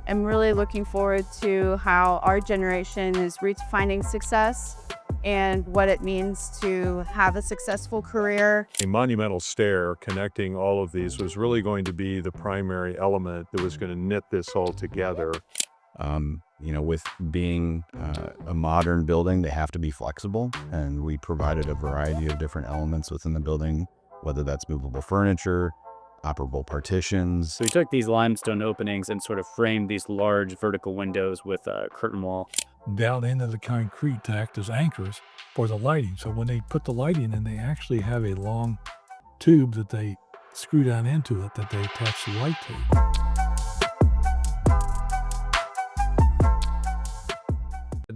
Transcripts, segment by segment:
am really looking forward to how our generation is redefining success and what it means to have a successful career. A monumental stair connecting all of these was really going to be the primary element that was going to knit this all together. With being a modern building, they have to be flexible, and we provided a variety of different elements within the building, whether that's movable furniture, operable partitions. So we took these limestone openings and sort of framed these large vertical windows with a curtain wall down into the concrete to act as anchors for the lighting. So when they put the lighting in, they actually have a long tube that they screw down into it that they attach the light to.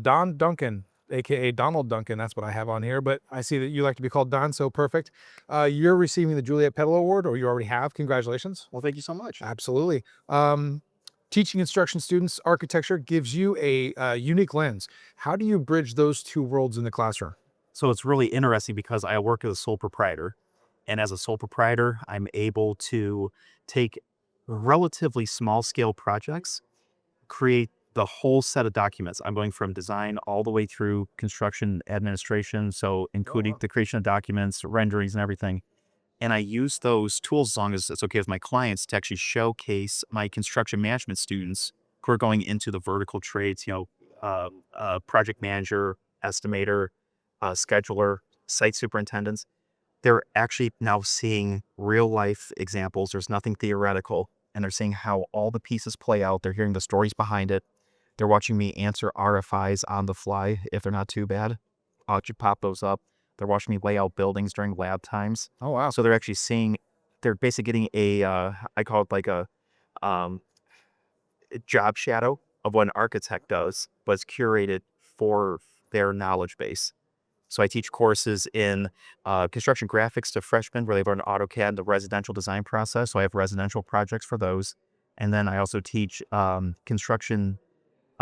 Duncan, aka Donald Duncan, that's what I have on here, but I see that you like to be called Don, so perfect. You're receiving the Juliet Petal Award, or you already have. Congratulations. Well, thank you so much. Absolutely. Teaching instruction students architecture gives you a unique lens. How do you bridge those two worlds in the classroom? So it's really interesting because I work as a sole proprietor, and as a sole proprietor, I'm able to take relatively small scale projects, create the whole set of documents. I'm going from design all the way through construction administration, so including the creation of documents, renderings, and everything. And I use those tools, as long as it's okay with my clients, to actually showcase my construction management students who are going into the vertical trades, project manager, estimator, scheduler, site superintendents. They're actually now seeing real life examples. There's nothing theoretical, and they're seeing how all the pieces play out. They're hearing the stories behind it. They're watching me answer RFIs on the fly if they're not too bad. I'll actually pop those up. They're watching me lay out buildings during lab times. Oh, wow. So they're actually seeing, they're basically getting I call it like a job shadow of what an architect does, but it's curated for their knowledge base. So I teach courses in construction graphics to freshmen where they learn AutoCAD, the residential design process. So I have residential projects for those. And then I also teach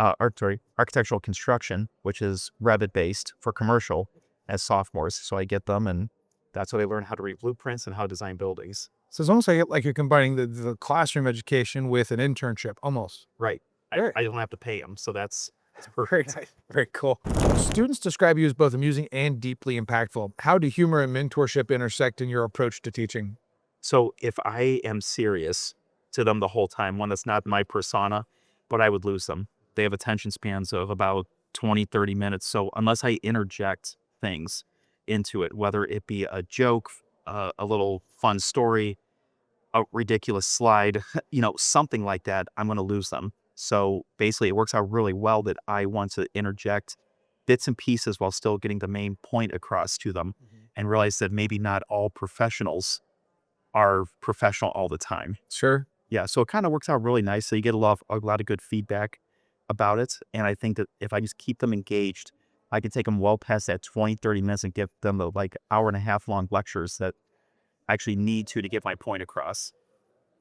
architectural construction, which is Revit based for commercial, as sophomores. So I get them, and that's how they learn how to read blueprints and how to design buildings. So it's almost like you're combining the classroom education with an internship, almost. Right. I don't have to pay them, so that's perfect. Very nice. Very cool. Students describe you as both amusing and deeply impactful. How do humor and mentorship intersect in your approach to teaching? So if I am serious to them the whole time, one that's not my persona, but I would lose them. They have attention spans of about 20, 30 minutes. So unless I interject things into it, whether it be a joke, a little fun story, a ridiculous slide, something like that, I'm going to lose them. So basically it works out really well that I want to interject bits and pieces while still getting the main point across to them, and realize that maybe not all professionals are professional all the time. Sure. Yeah. So it kind of works out really nice. So you get a lot of good feedback about it. And I think that if I just keep them engaged, I can take them well past that 20, 30 minutes and give them the hour and a half long lectures that I actually need to get my point across.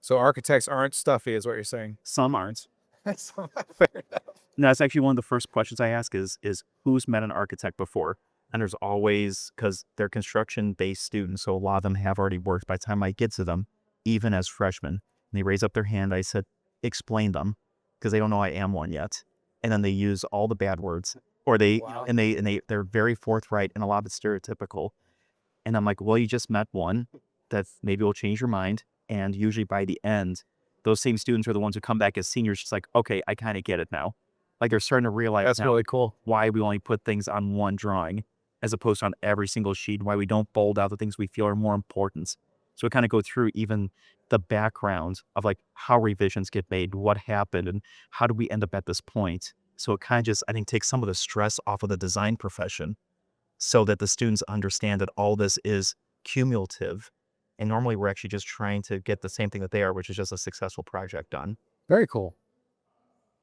So architects aren't stuffy is what you're saying. Some aren't. Fair enough. No, that's actually one of the first questions I ask is who's met an architect before? And there's always, because they're construction-based students, so a lot of them have already worked by the time I get to them, even as freshmen. And they raise up their hand. I said, explain them, because they don't know I am one yet. And then they use all the bad words, or they're very forthright, and a lot of it's stereotypical. And I'm like, well, you just met one that maybe will change your mind. And usually by the end, those same students are the ones who come back as seniors, just like, okay, I kind of get it now. Like they're starting to realize That's now really cool. why we only put things on one drawing as opposed to on every single sheet, why we don't bold out the things we feel are more important. So we kind of go through even the background of how revisions get made, what happened, and how do we end up at this point. So it kind of just, I think, takes some of the stress off of the design profession so that the students understand that all this is cumulative. And normally we're actually just trying to get the same thing that they are, which is just a successful project done. Very cool.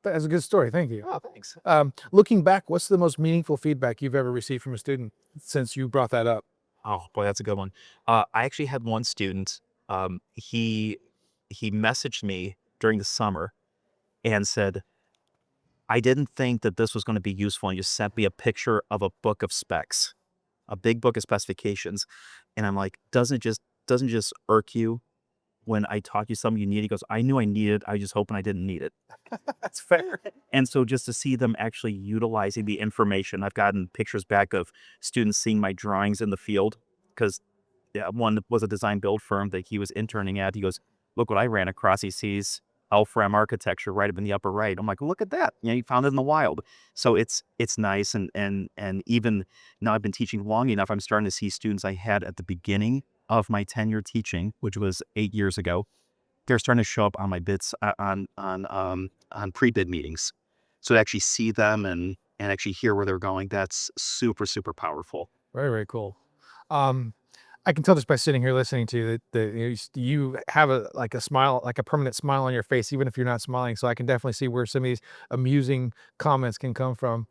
That's a good story. Thank you. Oh, thanks. Looking back, what's the most meaningful feedback you've ever received from a student since you brought that up? Oh boy, that's a good one. I actually had one student, he messaged me during the summer and said, I didn't think that this was going to be useful, and you sent me a picture of a book of specs, a big book of specifications. And I'm like, doesn't it just irk you when I taught you something you need, he goes, I knew I needed it. I was just hoping I didn't need it. That's fair. And so just to see them actually utilizing the information, I've gotten pictures back of students seeing my drawings in the field because one was a design build firm that he was interning at. He goes, look what I ran across. He sees L-Frame architecture right up in the upper right. I'm like, look at that. You found it in the wild. So it's nice. And even now I've been teaching long enough, I'm starting to see students I had at the beginning of my tenure teaching, which was 8 years ago. They're starting to show up on my bids on pre-bid meetings. So to actually see them and actually hear where they're going, that's super, super powerful. Very, very cool. I can tell just by sitting here listening to you that you have a smile, like a permanent smile on your face, even if you're not smiling. So I can definitely see where some of these amusing comments can come from.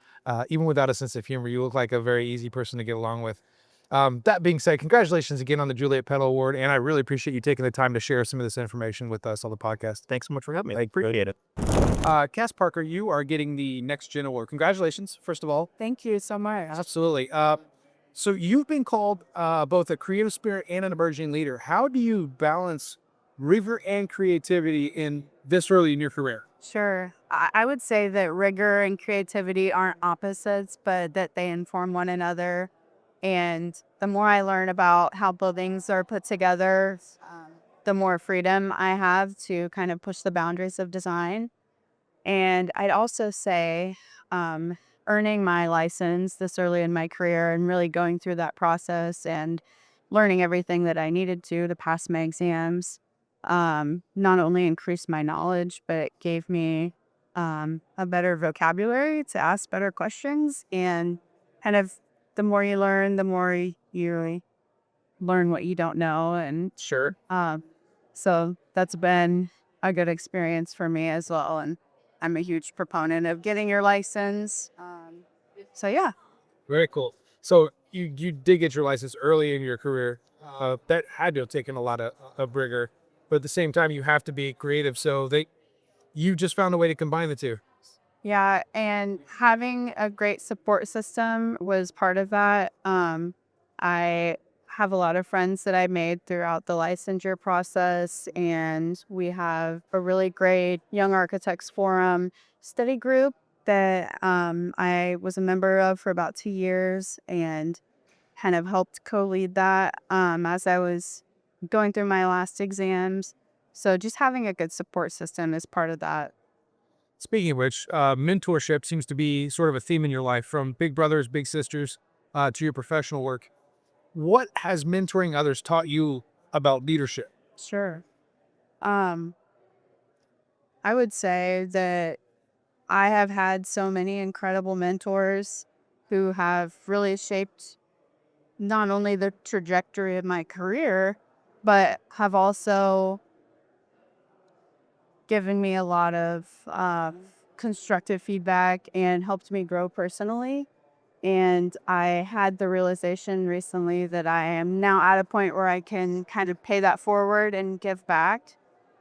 Even without a sense of humor, you look like a very easy person to get along with. That being said, congratulations again on the Juliet Petal Award. And I really appreciate you taking the time to share some of this information with us on the podcast. Thanks so much for having me. I appreciate it. Cass Parker, you are getting the Next Gen Award. Congratulations, first of all. Thank you so much. Absolutely. So you've been called both a creative spirit and an emerging leader. How do you balance rigor and creativity in this early in your career? Sure. I would say that rigor and creativity aren't opposites, but that they inform one another. And the more I learn about how buildings are put together, the more freedom I have to kind of push the boundaries of design. And I'd also say earning my license this early in my career and really going through that process and learning everything that I needed to pass my exams not only increased my knowledge, but it gave me a better vocabulary to ask better questions. And kind of the more you learn, the more you learn what you don't know. And Sure. so that's been a good experience for me as well. And I'm a huge proponent of getting your license. So yeah. Very cool. So you did get your license early in your career. That had to have taken a lot of rigor, but at the same time, you have to be creative. So you just found a way to combine the two. Yeah, and having a great support system was part of that. I have a lot of friends that I made throughout the licensure process, and we have a really great Young Architects Forum study group that I was a member of for about 2 years and kind of helped co-lead that as I was going through my last exams. So just having a good support system is part of that. Speaking of which, mentorship seems to be sort of a theme in your life, from big brothers, big sisters, to your professional work. What has mentoring others taught you about leadership? Sure. I would say that I have had so many incredible mentors who have really shaped not only the trajectory of my career, but have also given me a lot of constructive feedback and helped me grow personally. And I had the realization recently that I am now at a point where I can kind of pay that forward and give back.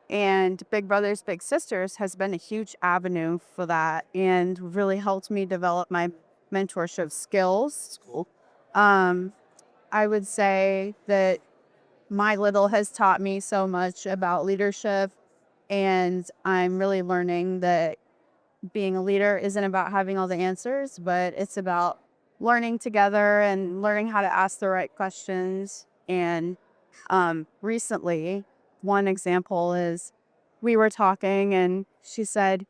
And Big Brothers Big Sisters has been a huge avenue for that and really helped me develop my mentorship skills. I would say that My Little has taught me so much about leadership, and I'm really learning that being a leader isn't about having all the answers, but it's about learning together and learning how to ask the right questions. And recently, one example is we were talking and she said,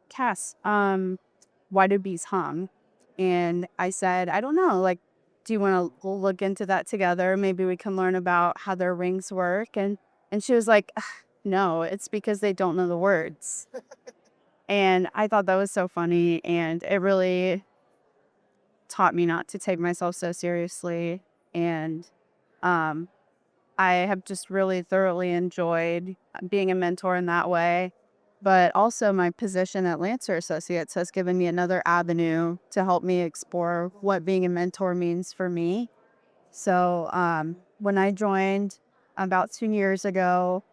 Cass, why do bees hum? And I said, I don't know, like, do you want to look into that together? Maybe we can learn about how their wings work. And she was like, no, it's because they don't know the words. And I thought that was so funny, and it really taught me not to take myself so seriously. And I have just really thoroughly enjoyed being a mentor in that way. But also my position at Lancer Associates has given me another avenue to help me explore what being a mentor means for me. So when I joined about 2 years ago,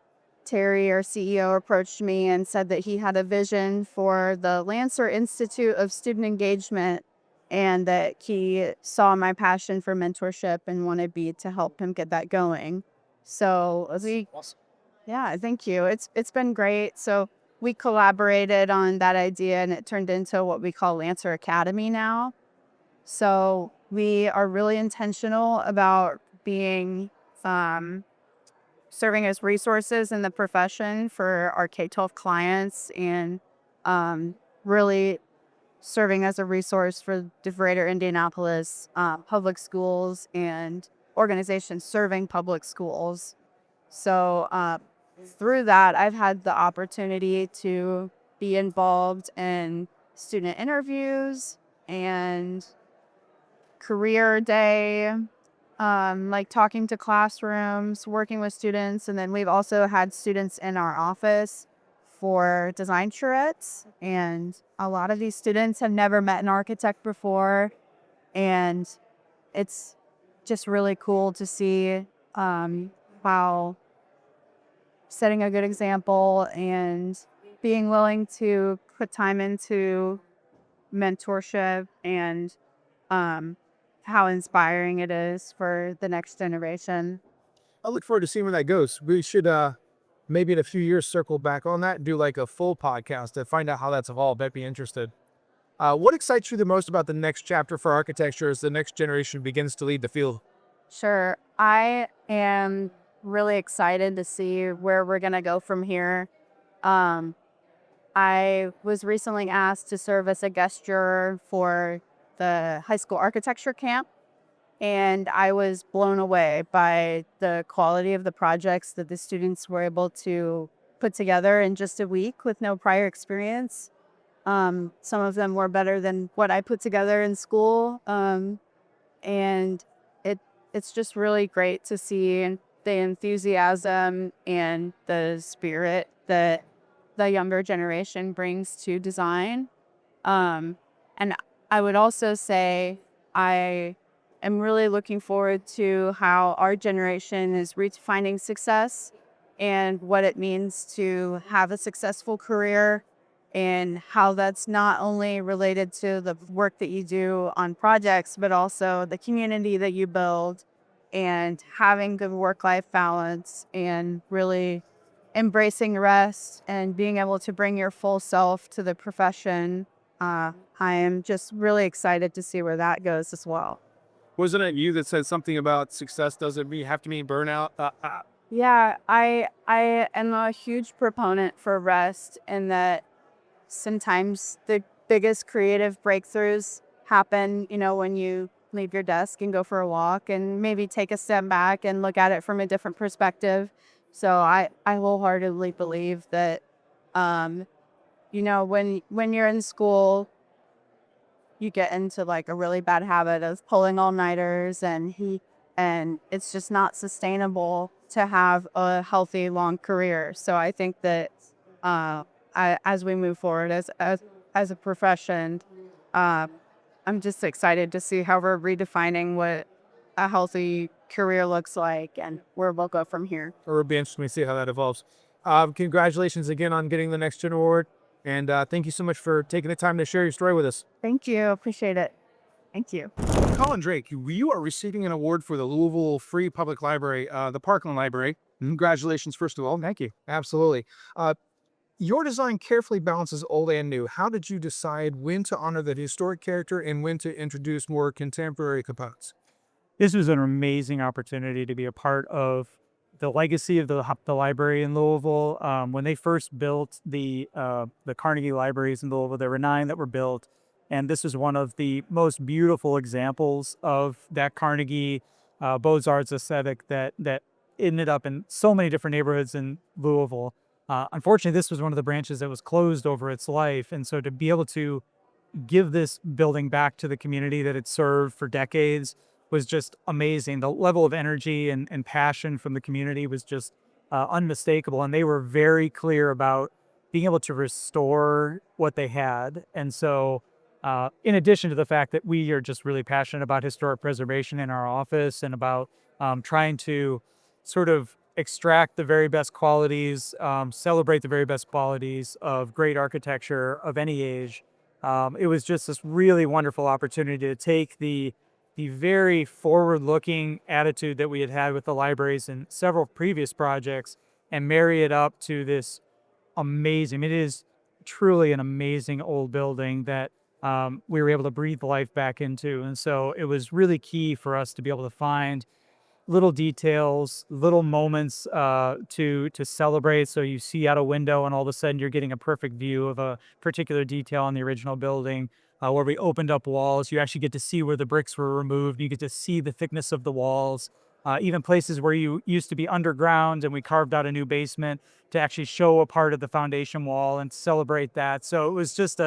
Terry, our CEO, approached me and said that he had a vision for the Lancer Institute of Student Engagement and that he saw my passion for mentorship and wanted me to help him get that going. So Yeah, thank you. It's been great. So we collaborated on that idea and it turned into what we call Lancer Academy now. So we are really intentional about being serving as resources in the profession for our K-12 clients and really serving as a resource for the greater Indianapolis public schools and organizations serving public schools. So through that, I've had the opportunity to be involved in student interviews and career day, like talking to classrooms, working with students. And then we've also had students in our office for design charrettes. And a lot of these students have never met an architect before. And it's just really cool to see how setting a good example and being willing to put time into mentorship and how inspiring it is for the next generation. I look forward to seeing where that goes. We should maybe in a few years circle back on that and do like a full podcast to find out how that's evolved. I'd be interested. What excites you the most about the next chapter for architecture as the next generation begins to lead the field? Sure. I am really excited to see where we're going to go from here. I was recently asked to serve as a guest juror for the high school architecture camp, and I was blown away by the quality of the projects that the students were able to put together in just a week with no prior experience. Some of them were better than what I put together in school, and it's just really great to see the enthusiasm and the spirit that the younger generation brings to design. And I would also say I am really looking forward to how our generation is redefining success and what it means to have a successful career, and how that's not only related to the work that you do on projects, but also the community that you build and having good work-life balance and really embracing rest and being able to bring your full self to the profession. I am just really excited to see where that goes as well. Wasn't it you that said something about success doesn't have to mean burnout? Yeah, I am a huge proponent for rest, and that sometimes the biggest creative breakthroughs happen, when you leave your desk and go for a walk and maybe take a step back and look at it from a different perspective. So I wholeheartedly believe that, when you're in school, you get into like a really bad habit of pulling all-nighters and it's just not sustainable to have a healthy long career. So I think that as we move forward as a profession, I'm just excited to see how we're redefining what a healthy career looks like and where we'll go from here. Or it'll be interesting to see how that evolves. Congratulations again on getting the Next Gen Award. And thank you so much for taking the time to share your story with us. Thank you. Appreciate it. Thank you. Colin Drake, you are receiving an award for the Louisville Free Public Library, the Parkland Library. Congratulations, first of all. Thank you. Absolutely. Your design carefully balances old and new. How did you decide when to honor the historic character and when to introduce more contemporary components? This was an amazing opportunity to be a part of the legacy of the library in Louisville. When they first built the Carnegie libraries in Louisville, there were 9 that were built. And this is one of the most beautiful examples of that Carnegie Beaux-Arts aesthetic that ended up in so many different neighborhoods in Louisville. Unfortunately, this was one of the branches that was closed over its life. And so to be able to give this building back to the community that it served for decades was just amazing. The level of energy and passion from the community was just unmistakable. And they were very clear about being able to restore what they had. And so in addition to the fact that we are just really passionate about historic preservation in our office and about trying to sort of extract the very best qualities, celebrate the very best qualities of great architecture of any age, it was just this really wonderful opportunity to take the very forward-looking attitude that we had had with the libraries in several previous projects and marry it up to this amazing, it is truly an amazing old building that we were able to breathe life back into. And so it was really key for us to be able to find little details, little moments to celebrate. So you see out a window and all of a sudden you're getting a perfect view of a particular detail on the original building. Where we opened up walls, you actually get to see where the bricks were removed. You get to see the thickness of the walls. Even places where you used to be underground and we carved out a new basement to actually show a part of the foundation wall and celebrate that. So it was just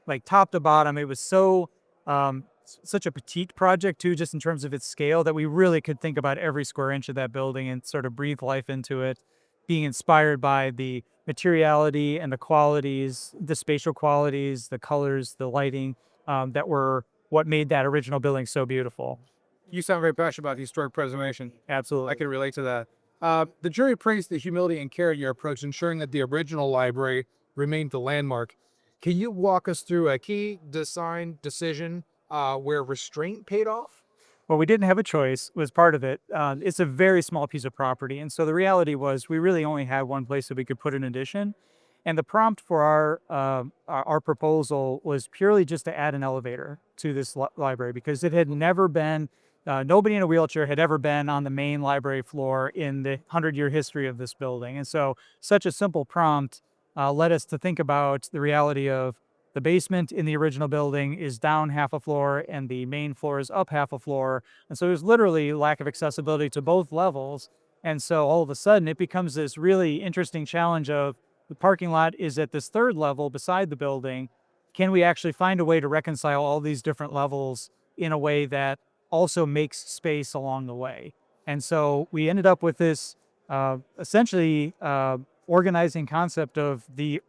like top to bottom, it was so such a petite project too, just in terms of its scale, that we really could think about every square inch of that building and sort of breathe life into it, being inspired by the materiality and the qualities, the spatial qualities, the colors, the lighting, that were what made that original building so beautiful. You sound very passionate about historic preservation. Absolutely. I can relate to that. The jury praised the humility and care in your approach, ensuring that the original library remained the landmark. Can you walk us through a key design decision where restraint paid off? Well, we didn't have a choice, was part of it. It's a very small piece of property. And so the reality was we really only had one place that we could put an addition. And the prompt for our proposal was purely just to add an elevator to this library, because it had never been, nobody in a wheelchair had ever been on the main library floor in the 100-year history of this building. And so such a simple prompt led us to think about the reality of the basement in the original building is down half a floor and the main floor is up half a floor. And so there's literally lack of accessibility to both levels. And so all of a sudden it becomes this really interesting challenge of the parking lot is at this third level beside the building. Can we actually find a way to reconcile all these different levels in a way that also makes space along the way? And so we ended up with this essentially organizing concept of the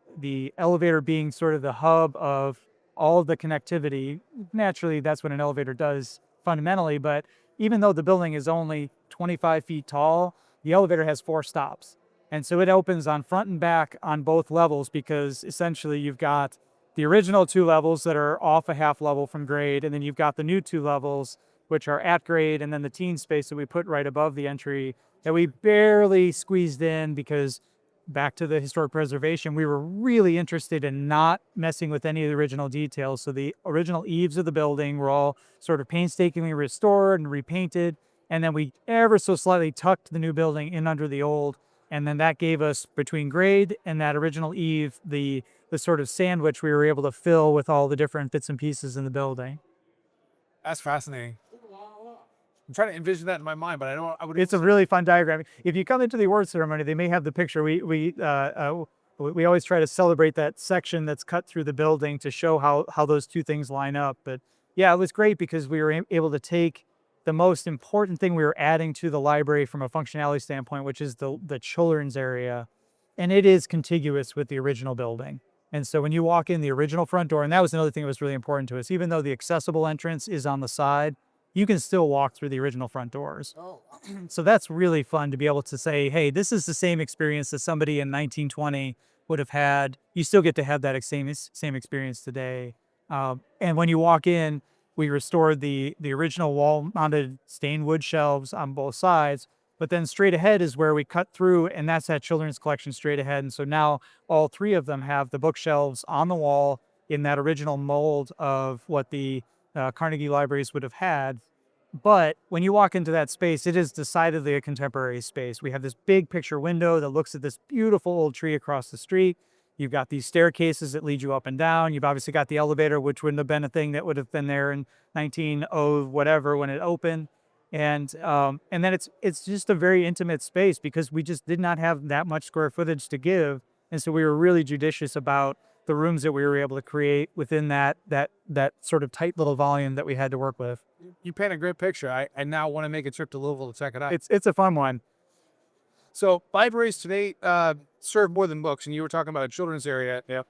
elevator being sort of the hub of all of the connectivity. Naturally, that's what an elevator does fundamentally, but even though the building is only 25 feet tall, the elevator has 4 stops. And so it opens on front and back on both levels, because essentially you've got the original 2 levels that are off a half level from grade, and then you've got the new 2 levels which are at grade, and then the teen space that we put right above the entry that we barely squeezed in, because back to the historic preservation, we were really interested in not messing with any of the original details. So the original eaves of the building were all sort of painstakingly restored and repainted. And then we ever so slightly tucked the new building in under the old. And then that gave us, between grade and that original eave, the sort of sandwich we were able to fill with all the different bits and pieces in the building. That's fascinating. I'm trying to envision that in my mind, but I would. It's a really fun diagram. If you come into the award ceremony, they may have the picture. We always try to celebrate that section that's cut through the building to show how those two things line up. But yeah, it was great because we were able to take the most important thing we were adding to the library from a functionality standpoint, which is the children's area, and it is contiguous with the original building. And so when you walk in the original front door, and that was another thing that was really important to us, even though the accessible entrance is on the side, you can still walk through the original front doors. Oh. So that's really fun to be able to say, hey, this is the same experience that somebody in 1920 would have had. You still get to have that same experience today. And when you walk in, we restored the original wall-mounted stained wood shelves on both sides, but then straight ahead is where we cut through, and that's that children's collection straight ahead. And so now all 3 of them have the bookshelves on the wall in that original mold of what the Carnegie libraries would have had. But when you walk into that space, it is decidedly a contemporary space. We have this big picture window that looks at this beautiful old tree across the street. You've got these staircases that lead you up and down. You've obviously got the elevator, which wouldn't have been a thing that would have been there in 1900 whatever when it opened. And then it's just a very intimate space because we just did not have that much square footage to give. And so we were really judicious about the rooms that we were able to create within that sort of tight little volume that we had to work with. You paint a great picture. I now want to make a trip to Louisville to check it out. It's a fun one. So libraries today serve more than books, and you were talking about a children's area. Yeah.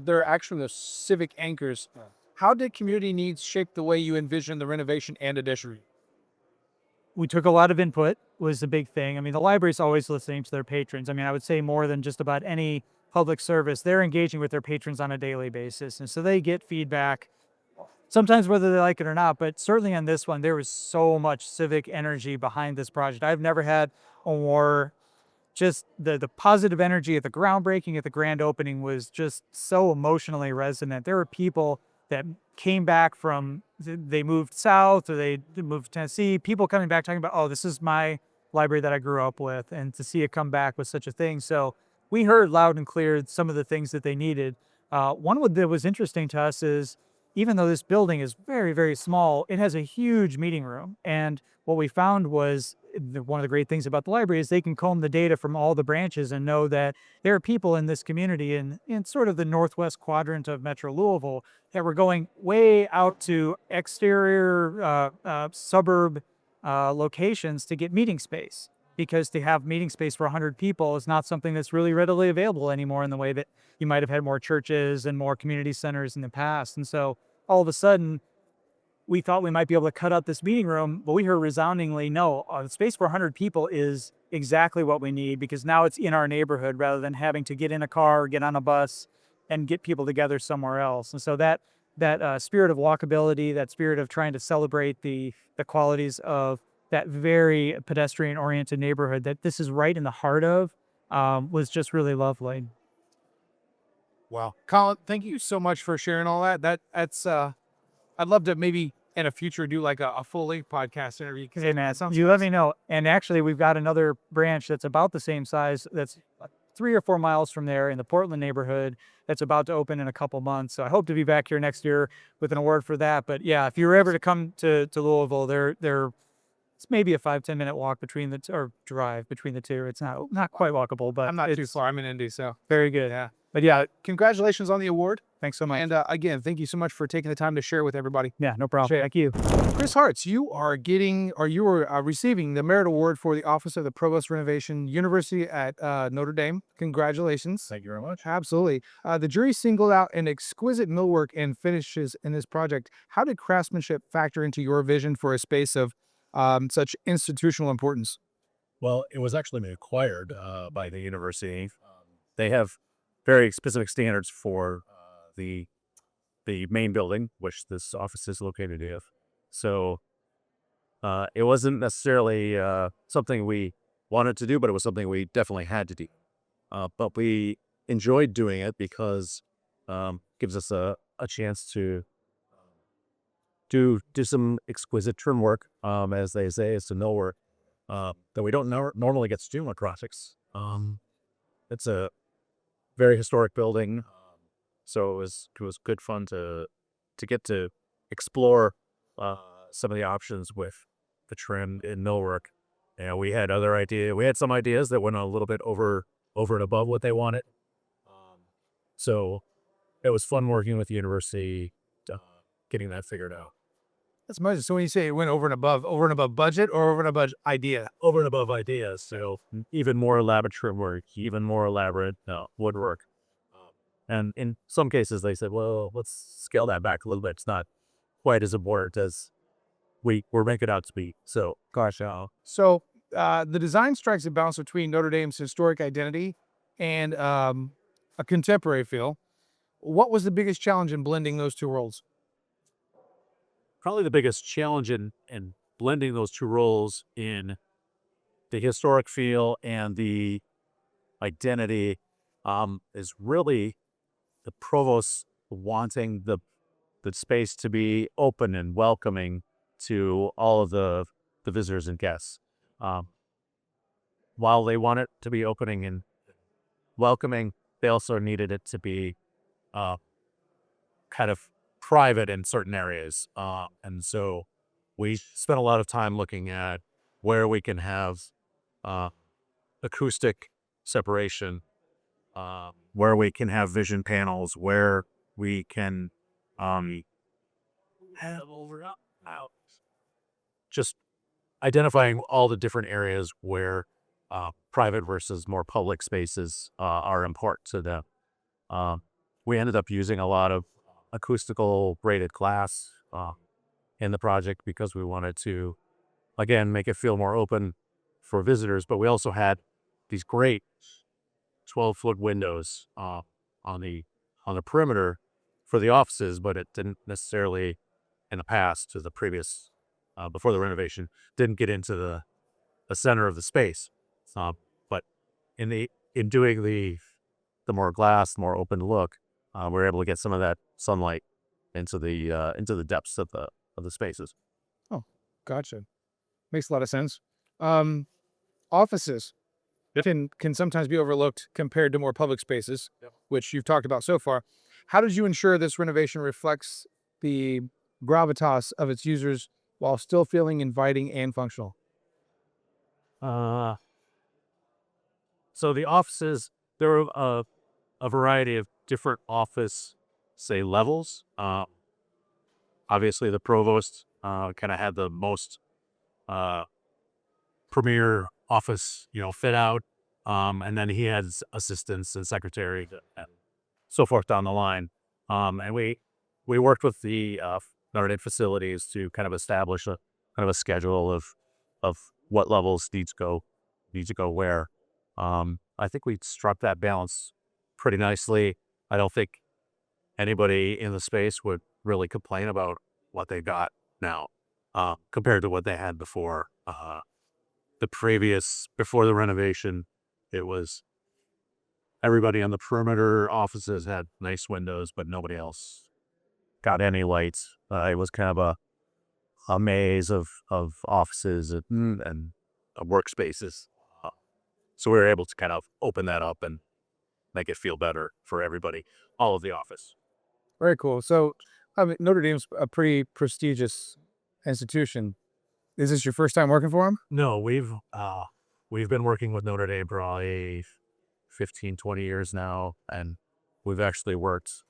They're actually the civic anchors. How did community needs shape the way you envision the renovation and addition? We took a lot of input, was the big thing. I mean, the library's always listening to their patrons. I mean, I would say more than just about any public service, they're engaging with their patrons on a daily basis. And so they get feedback, sometimes whether they like it or not, but certainly on this one, there was so much civic energy behind this project. I've never had a more just the positive energy at the groundbreaking, at the grand opening was just so emotionally resonant. There were people that came back from, they moved south or they moved to Tennessee, people coming back talking about, oh, this is my library that I grew up with, and to see it come back with such a thing. So we heard loud and clear some of the things that they needed. That was interesting to us is, even though this building is very, very small, it has a huge meeting room. And what we found was one of the great things about the library is they can comb the data from all the branches and know that there are people in this community in sort of the northwest quadrant of Metro Louisville that were going way out to exterior suburb locations to get meeting space, because to have meeting space for 100 people is not something that's really readily available anymore in the way that you might have had more churches and more community centers in the past. And so all of a sudden, we thought we might be able to cut out this meeting room, but we heard resoundingly, no, the space for 100 people is exactly what we need, because now it's in our neighborhood rather than having to get in a car or get on a bus and get people together somewhere else. And so that spirit of walkability, that spirit of trying to celebrate the qualities of that very pedestrian-oriented neighborhood that this is right in the heart of, was just really lovely. Wow. Colin, thank you so much for sharing all that. That's I'd love to maybe in a future do like a full-length podcast interview. Hey man, you let me know. And actually, we've got another branch that's about the same size, that's 3 or 4 miles from there in the Portland neighborhood, that's about to open in a couple months. So I hope to be back here next year with an award for that. But yeah, if you're ever to come to Louisville, it's maybe a 5-10 minute walk between or drive between the two. It's not quite walkable, but I'm not too far. I'm in Indy, so very good. yeah. But yeah, Congratulations on the award. thanks so much. And again, thank you so much for taking the time to share with everybody. Yeah, no problem. Appreciate it. Thank you. Chris Hartz, you are receiving the Merit Award for the Office of the Provost Renovation University at Notre Dame. Congratulations. Thank you very much. Absolutely. The jury singled out an exquisite millwork and finishes in this project. How did craftsmanship factor into your vision for a space of such institutional importance? Well, it was actually acquired by the university. They have very specific standards for the main building, which this office is located in. So it wasn't necessarily something we wanted to do, but it was something we definitely had to do. But we enjoyed doing it because gives us a chance to do some exquisite trim work, as they say, it's mill work that we don't normally get to do in projects. It's a very historic building, so it was good fun to get to explore some of the options with the trim and millwork. And we had some ideas that went a little bit over and above what they wanted. So it was fun working with the university, getting that figured out. That's amazing. So when you say it went over and above budget or over and above idea? Over and above ideas. So even more elaborate trim work, even more elaborate woodwork. And in some cases they said, well, let's scale that back a little bit. It's not quite as important as we're making it out to be. So, gosh. So the design strikes a balance between Notre Dame's historic identity and a contemporary feel. What was the biggest challenge in blending those two worlds? Probably the biggest challenge in blending those two roles in the historic feel and the identity is really the provost wanting the space to be open and welcoming to all of the visitors and guests. While they want it to be opening and welcoming, they also needed it to be kind of private in certain areas. And so we spent a lot of time looking at where we can have acoustic separation, where we can have vision panels, where we can just identifying all the different areas where private versus more public spaces are important to them. We ended up using a lot of acoustical braided glass in the project because we wanted to, again, make it feel more open for visitors, but we also had these great 12-foot windows on the perimeter for the offices, but it didn't necessarily in the past to the previous before the renovation didn't get into the center of the space. But in doing the more glass, more open look, we're able to get some of that sunlight into the depths of the spaces. Oh, gotcha. Makes a lot of sense. Offices can sometimes be overlooked compared to more public spaces, which you've talked about so far. How did you ensure this renovation reflects the gravitas of its users while still feeling inviting and functional? So the offices, there were a variety of different office, say, levels. Obviously, the provost kind of had the most premier office, fit out, and then he had assistants and secretary and so forth down the line. And we worked with the Notre Dame facilities to kind of establish a kind of a schedule of what levels need to go where. I think we struck that balance pretty nicely. I don't think anybody in the space would really complain about what they got now compared to what they had before. Before the renovation, it was everybody on the perimeter offices had nice windows, but nobody else got any lights. It was kind of a maze of offices and workspaces. So we were able to kind of open that up and make it feel better for everybody, all of the office. Very cool. So, Notre Dame's a pretty prestigious institution. Is this your first time working for them? No, we've been working with Notre Dame for probably 15, 20 years now, and we've actually worked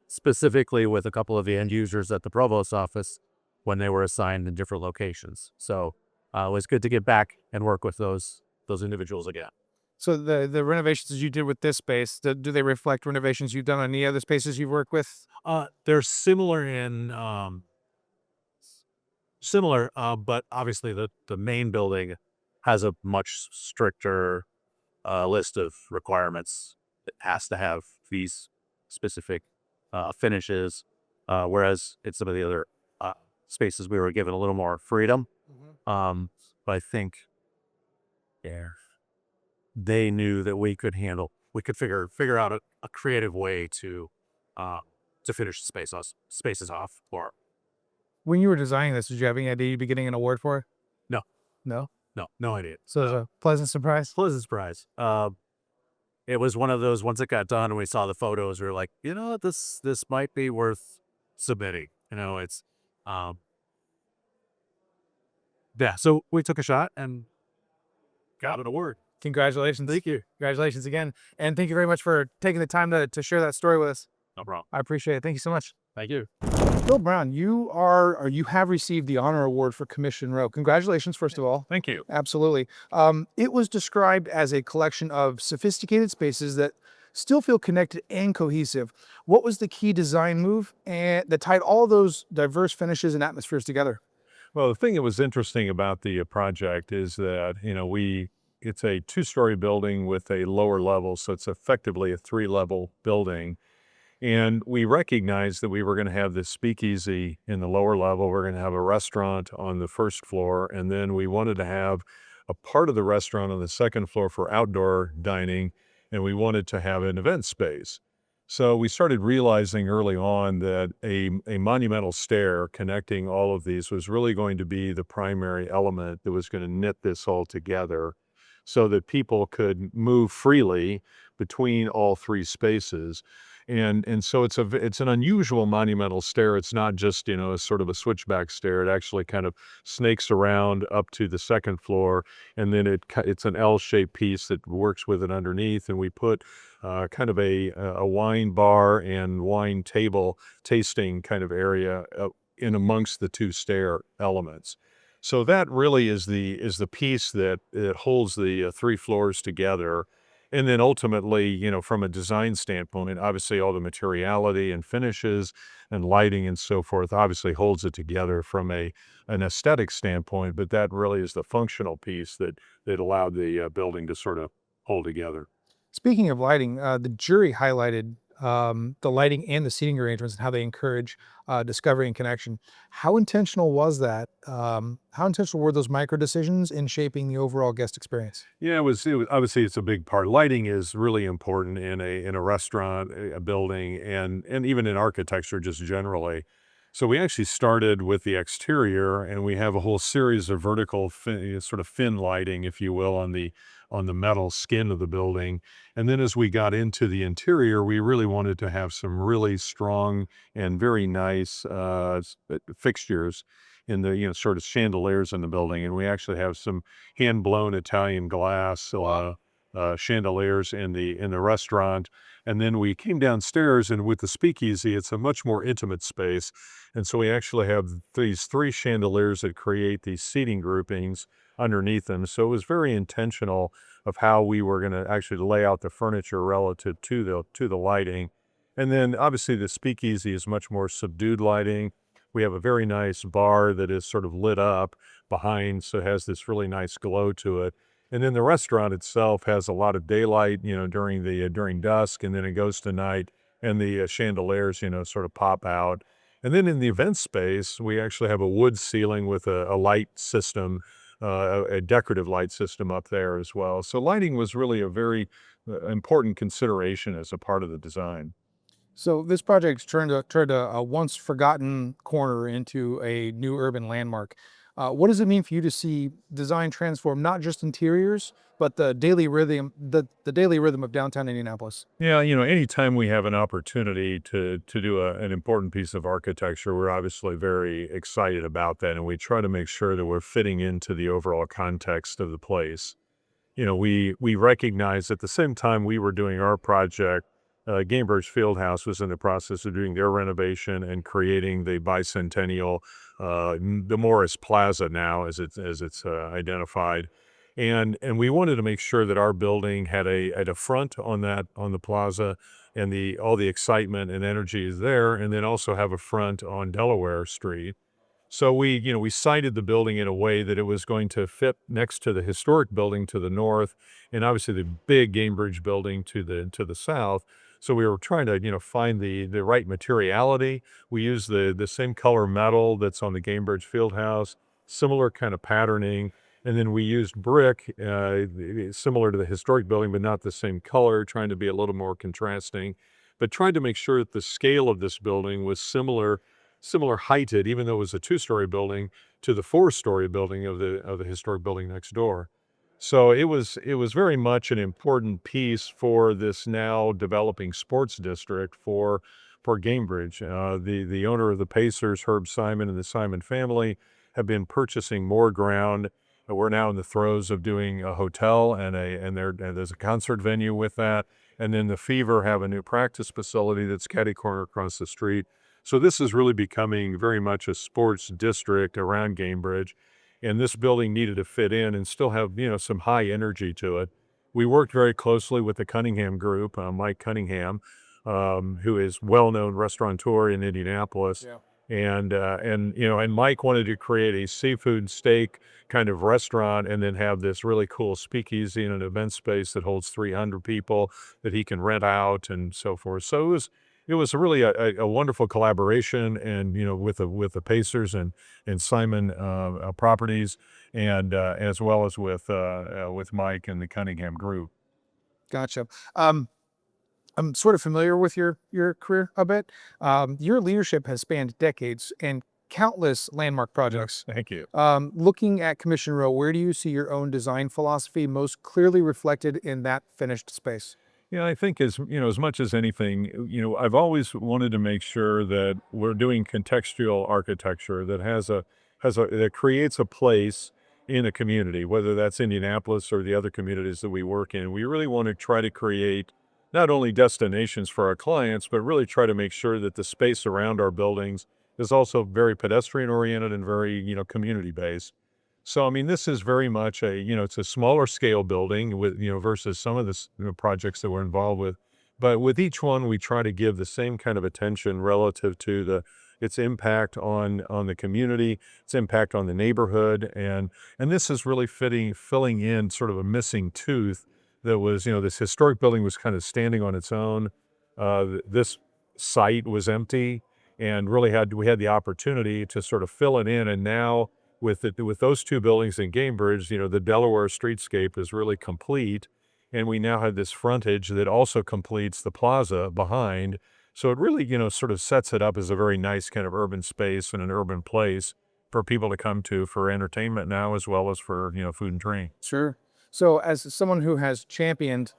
specifically with a couple of the end users at the provost's office when they were assigned in different locations. So it was good to get back and work with those individuals again. So the renovations you did with this space, do they reflect renovations you've done on any other spaces you've worked with? They're similar but obviously the main building has a much stricter list of requirements. It has to have these specific finishes, whereas in some of the other spaces we were given a little more freedom. But I think, they knew that we could figure out a creative way to finish the spaces off. Or When you were designing this, did you have any idea you'd be getting an award for it? No. No? No idea. So it was a pleasant surprise? Pleasant surprise. It was one of those, once it got done and we saw the photos, we were like, this might be worth submitting. It's so we took a shot and got an award. Congratulations. Thank you. Congratulations again. And thank you very much for taking the time to share that story with us. No problem. I appreciate it. Thank you so much. Thank you. Bill Brown, you have received the honor award for Commission Row. Congratulations, first of all. Thank you. Absolutely. It was described as a collection of sophisticated spaces that still feel connected and cohesive. What was the key design move that tied all those diverse finishes and atmospheres together? Well, the thing that was interesting about the project is that, it's a two-story building with a lower level, so it's effectively a three-level building. And we recognized that we were going to have this speakeasy in the lower level. We're going to have a restaurant on the first floor, and then we wanted to have a part of the restaurant on the second floor for outdoor dining, and we wanted to have an event space. So we started realizing early on that a monumental stair connecting all of these was really going to be the primary element that was going to knit this all together so that people could move freely between all three spaces. And so it's an unusual monumental stair. It's not just, a sort of a switchback stair. It actually kind of snakes around up to the second floor, and then it's an L-shaped piece that works with it underneath. And we put kind of a wine bar and wine table tasting kind of area in amongst the two stair elements. So that really is the piece that holds the three floors together. And then ultimately, from a design standpoint, obviously all the materiality and finishes and lighting and so forth obviously holds it together from an aesthetic standpoint, but that really is the functional piece that allowed the building to sort of hold together. Speaking of lighting, the jury highlighted the lighting and the seating arrangements and how they encourage discovery and connection. How intentional was that? How intentional were those micro decisions in shaping the overall guest experience? Yeah, it was obviously it's a big part. Lighting is really important in a restaurant, a building, and even in architecture just generally. So we actually started with the exterior, and we have a whole series of vertical sort of fin lighting, if you will, on the metal skin of the building. And then as we got into the interior, we really wanted to have some really strong and very nice fixtures in the sort of chandeliers in the building. And we actually have some hand blown Italian glass chandeliers in the restaurant. And then we came downstairs, and with the speakeasy, it's a much more intimate space. And so we actually have these 3 chandeliers that create these seating groupings underneath them. So it was very intentional of how we were going to actually lay out the furniture relative to the lighting. And then obviously the speakeasy is much more subdued lighting. We have a very nice bar that is sort of lit up behind, so it has this really nice glow to it. And then the restaurant itself has a lot of daylight, during dusk, and then it goes to night, and the chandeliers, sort of pop out. And then in the event space, we actually have a wood ceiling with a light system, a decorative light system up there as well. So lighting was really a very important consideration as a part of the design. So this project turned a once forgotten corner into a new urban landmark. What does it mean for you to see design transform not just interiors, but the daily rhythm, the daily rhythm of downtown Indianapolis? Yeah, anytime we have an opportunity to do an important piece of architecture, we're obviously very excited about that, and we try to make sure that we're fitting into the overall context of the place. We recognize at the same time we were doing our project, Gainbridge Fieldhouse was in the process of doing their renovation and creating the bicentennial, the Morris Plaza now, as it's identified, and we wanted to make sure that our building had a front on the plaza, and all the excitement and energy is there, and then also have a front on Delaware Street. So we sited the building in a way that it was going to fit next to the historic building to the north, and obviously the big Gainbridge building to the south. So we were trying to, find the right materiality. We used the same color metal that's on the Gainbridge Fieldhouse, similar kind of patterning. And then we used brick, similar to the historic building, but not the same color, trying to be a little more contrasting, but trying to make sure that the scale of this building was similar heighted, even though it was a 2-story building, to the 4-story building of the historic building next door. So it was very much an important piece for this now developing sports district for Gainbridge. The owner of the Pacers, Herb Simon, and the Simon family have been purchasing more ground. We're now in the throes of doing a hotel and there's a concert venue with that. And then the Fever have a new practice facility that's catty corner across the street. So this is really becoming very much a sports district around Gainbridge. And this building needed to fit in and still have, some high energy to it. We worked very closely with the Cunningham Group, Mike Cunningham, who is well-known restaurateur in Indianapolis. Yeah. And Mike wanted to create a seafood steak kind of restaurant and then have this really cool speakeasy and an event space that holds 300 people that he can rent out and so forth. So it was really a wonderful collaboration, and with the Pacers and Simon Properties, and as well as with Mike and the Cunningham Group. Gotcha. I'm sort of familiar with your career a bit. Your leadership has spanned decades and countless landmark projects. Thank you. Looking at Commission Row, where do you see your own design philosophy most clearly reflected in that finished space? Yeah, I think as much as anything, I've always wanted to make sure that we're doing contextual architecture that that creates a place in a community, whether that's Indianapolis or the other communities that we work in. We really want to try to create not only destinations for our clients, but really try to make sure that the space around our buildings is also very pedestrian oriented and very, community based. So, I mean, this is very much it's a smaller scale building with, versus some of the projects that we're involved with. But with each one, we try to give the same kind of attention relative to its impact on the community, its impact on the neighborhood. And this is really filling in sort of a missing tooth that was, this historic building was kind of standing on its own. this site was empty, and really we had the opportunity to sort of fill it in. And now with those two buildings in Cambridge, the Delaware streetscape is really complete, and we now have this frontage that also completes the plaza behind. So it really, sort of sets it up as a very nice kind of urban space and an urban place for people to come to for entertainment now, as well as for, food and drink. Sure. So as someone who has championed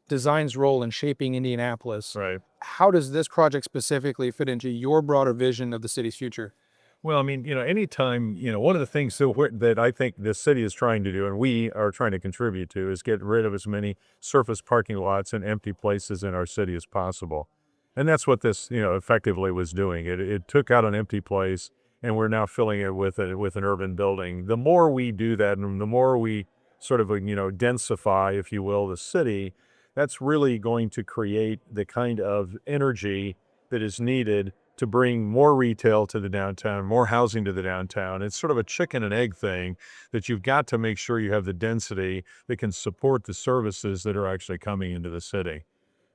design's role in shaping Indianapolis, Right. how does this project specifically fit into your broader vision of the city's future? Well, I mean, anytime, one of the things that I think this city is trying to do, and we are trying to contribute to, is get rid of as many surface parking lots and empty places in our city as possible. And that's what this, effectively was doing. It took out an empty place, and we're now filling it with an urban building. The more we do that, and the more we sort of, densify, if you will, the city, that's really going to create the kind of energy that is needed to bring more retail to the downtown, more housing to the downtown. It's sort of a chicken and egg thing that you've got to make sure you have the density that can support the services that are actually coming into the city.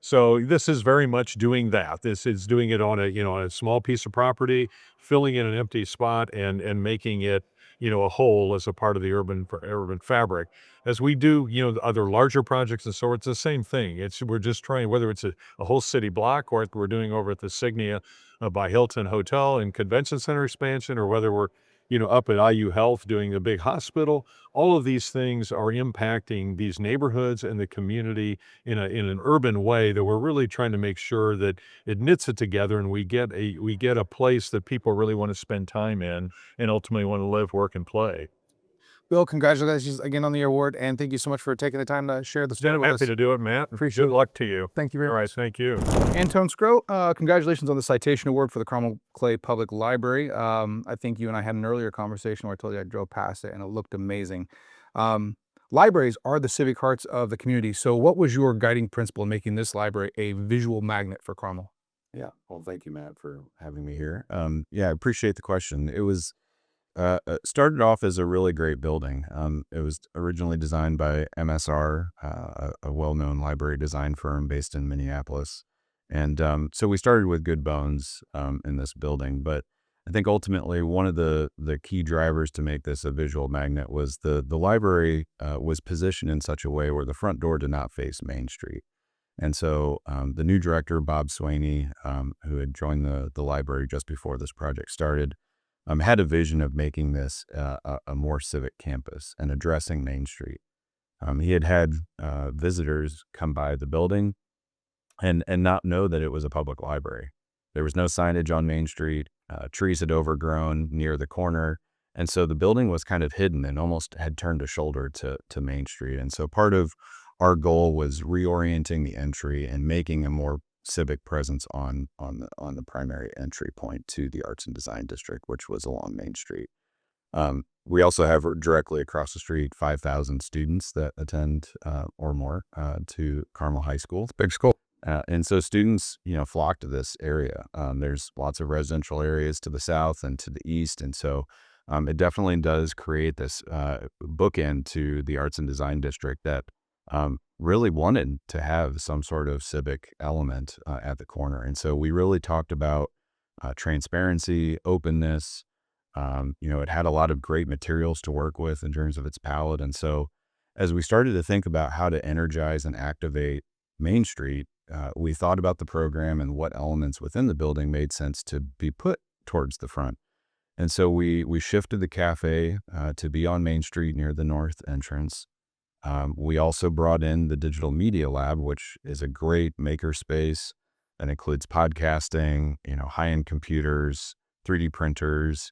So this is very much doing that. This is doing it on a small piece of property, filling in an empty spot, and making it, a whole as a part of the urban fabric. As we do, other larger projects, and so it's the same thing. We're just trying, whether it's a whole city block, or we're doing over at the Signia by Hilton Hotel and Convention Center expansion, or whether we're up at IU Health doing a big hospital. All of these things are impacting these neighborhoods and the community in an urban way that we're really trying to make sure that it knits it together, and we get a place that people really want to spend time in and ultimately want to live, work, and play. Bill, congratulations again on the award, and thank you so much for taking the time to share the story with us. Happy to do it, Matt. Appreciate Good luck to you. Thank you very All much. right, thank you. Antone Scrow, congratulations on the citation award for the Cromwell Clay Public Library. I think you and I had an earlier conversation where I told you I drove past it and it looked amazing. Libraries are the civic hearts of the community. So what was your guiding principle in making this library a visual magnet for Cromwell? Yeah. Well, thank you, Matt, for having me here. Yeah, I appreciate the question. It was started off as a really great building. It was originally designed by MSR, a well-known library design firm based in Minneapolis. And so we started with good bones in this building. But I think ultimately one of the key drivers to make this a visual magnet was the library was positioned in such a way where the front door did not face Main Street. And so the new director, Bob Swaney, who had joined the library just before this project started, had a vision of making this a more civic campus and addressing Main Street. He had visitors come by the building and not know that it was a public library. There was no signage on Main Street. Trees had overgrown near the corner. And so the building was kind of hidden and almost had turned a shoulder to Main Street. And so part of our goal was reorienting the entry and making a more civic presence on the primary entry point to the Arts and Design District, which was along Main Street. We also have directly across the street 5,000 students that attend or more to Carmel High School. It's a big school. And so students, flock to this area. There's lots of residential areas to the south and to the east. And so it definitely does create this bookend to the Arts and Design District that really wanted to have some sort of civic element at the corner. And so we really talked about transparency, openness. It had a lot of great materials to work with in terms of its palette. And so as we started to think about how to energize and activate Main Street, we thought about the program and what elements within the building made sense to be put towards the front. And so we shifted the cafe to be on Main Street near the north entrance. We also brought in the Digital Media Lab, which is a great maker space that includes podcasting, high-end computers, 3D printers,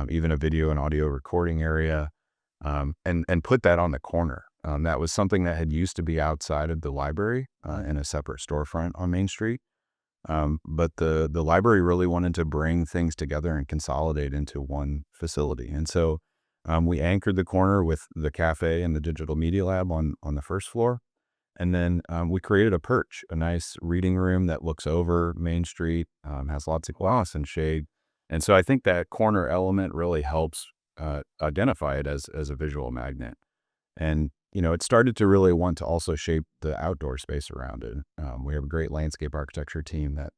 even a video and audio recording area, and put that on the corner. That was something that had used to be outside of the library in a separate storefront on Main Street. But the library really wanted to bring things together and consolidate into one facility. And so we anchored the corner with the cafe and the Digital Media Lab on the first floor. And then we created a perch, a nice reading room that looks over Main Street, has lots of gloss and shade. And so I think that corner element really helps identify it as a visual magnet. And it started to really want to also shape the outdoor space around it. We have a great landscape architecture team that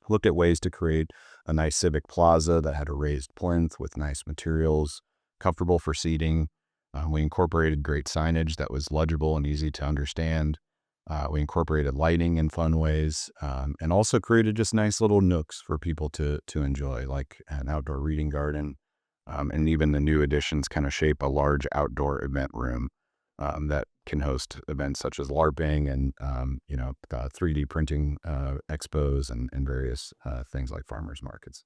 looked at ways to create a nice civic plaza that had a raised plinth with nice materials, comfortable for seating. We incorporated great signage that was legible and easy to understand. We incorporated lighting in fun ways, and also created just nice little nooks for people to enjoy, like an outdoor reading garden. And even the new additions kind of shape a large outdoor event room that can host events such as LARPing and 3D printing expos and various things like farmers markets.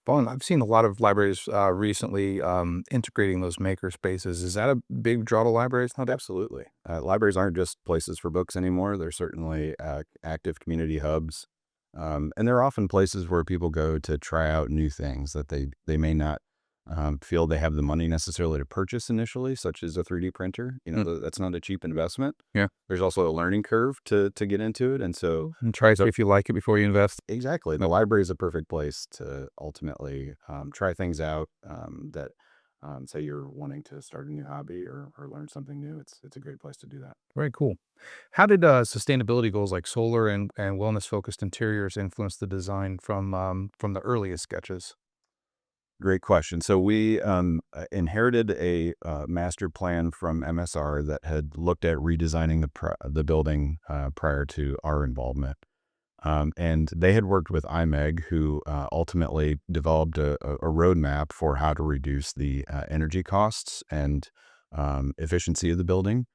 Fun. I've seen a lot of libraries recently integrating those maker spaces. Is that a big draw to libraries nowadays? Absolutely. Libraries aren't just places for books anymore. They're certainly active community hubs. And they're often places where people go to try out new things that they may not feel they have the money necessarily to purchase initially, such as a 3D printer. That's not a cheap investment. Yeah. There's also a learning curve to get into it. And so And try it if you like it before you invest. exactly, the library is a perfect place to ultimately try things out that say you're wanting to start a new hobby or learn something new. It's a great place to do that. Very cool. How did sustainability goals like solar and wellness focused interiors influence the design from the earliest sketches? Great question. So we inherited a master plan from MSR that had looked at redesigning the building prior to our involvement. And they had worked with IMEG, who ultimately developed a roadmap for how to reduce the energy costs and efficiency of the building.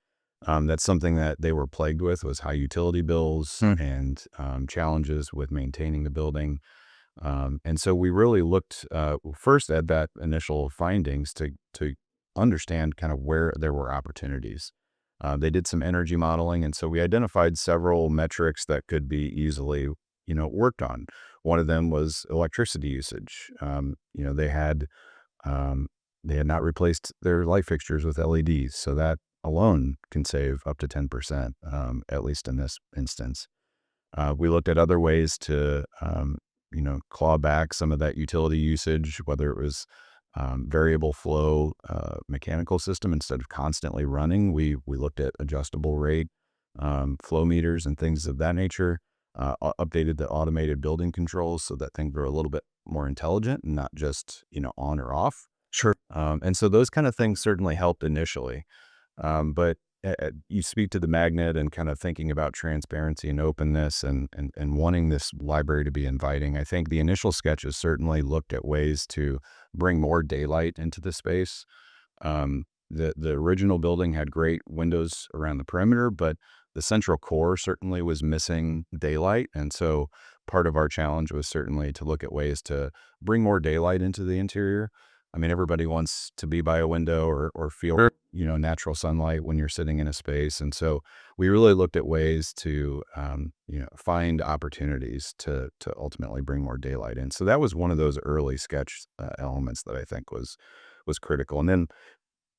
That's something that they were plagued with, was high utility bills and challenges with maintaining the building. And so we really looked first at that initial findings to understand kind of where there were opportunities. They did some energy modeling, and so we identified several metrics that could be easily, worked on. One of them was electricity usage. They had not replaced their light fixtures with LEDs, so that alone can save up to 10%, at least in this instance. We looked at other ways to claw back some of that utility usage, whether it was variable flow mechanical system instead of constantly running. We looked at adjustable rate flow meters and things of that nature, updated the automated building controls so that things were a little bit more intelligent and not just, on or off. Sure. And so those kind of things certainly helped initially. But you speak to the magnet and kind of thinking about transparency and openness and wanting this library to be inviting. I think the initial sketches certainly looked at ways to bring more daylight into the space. The original building had great windows around the perimeter, but the central core certainly was missing daylight. And so part of our challenge was certainly to look at ways to bring more daylight into the interior. I mean, everybody wants to be by a window or feel, natural sunlight when you're sitting in a space. And so we really looked at ways to, find opportunities to ultimately bring more daylight in. So that was one of those early sketch elements that I think was critical. And then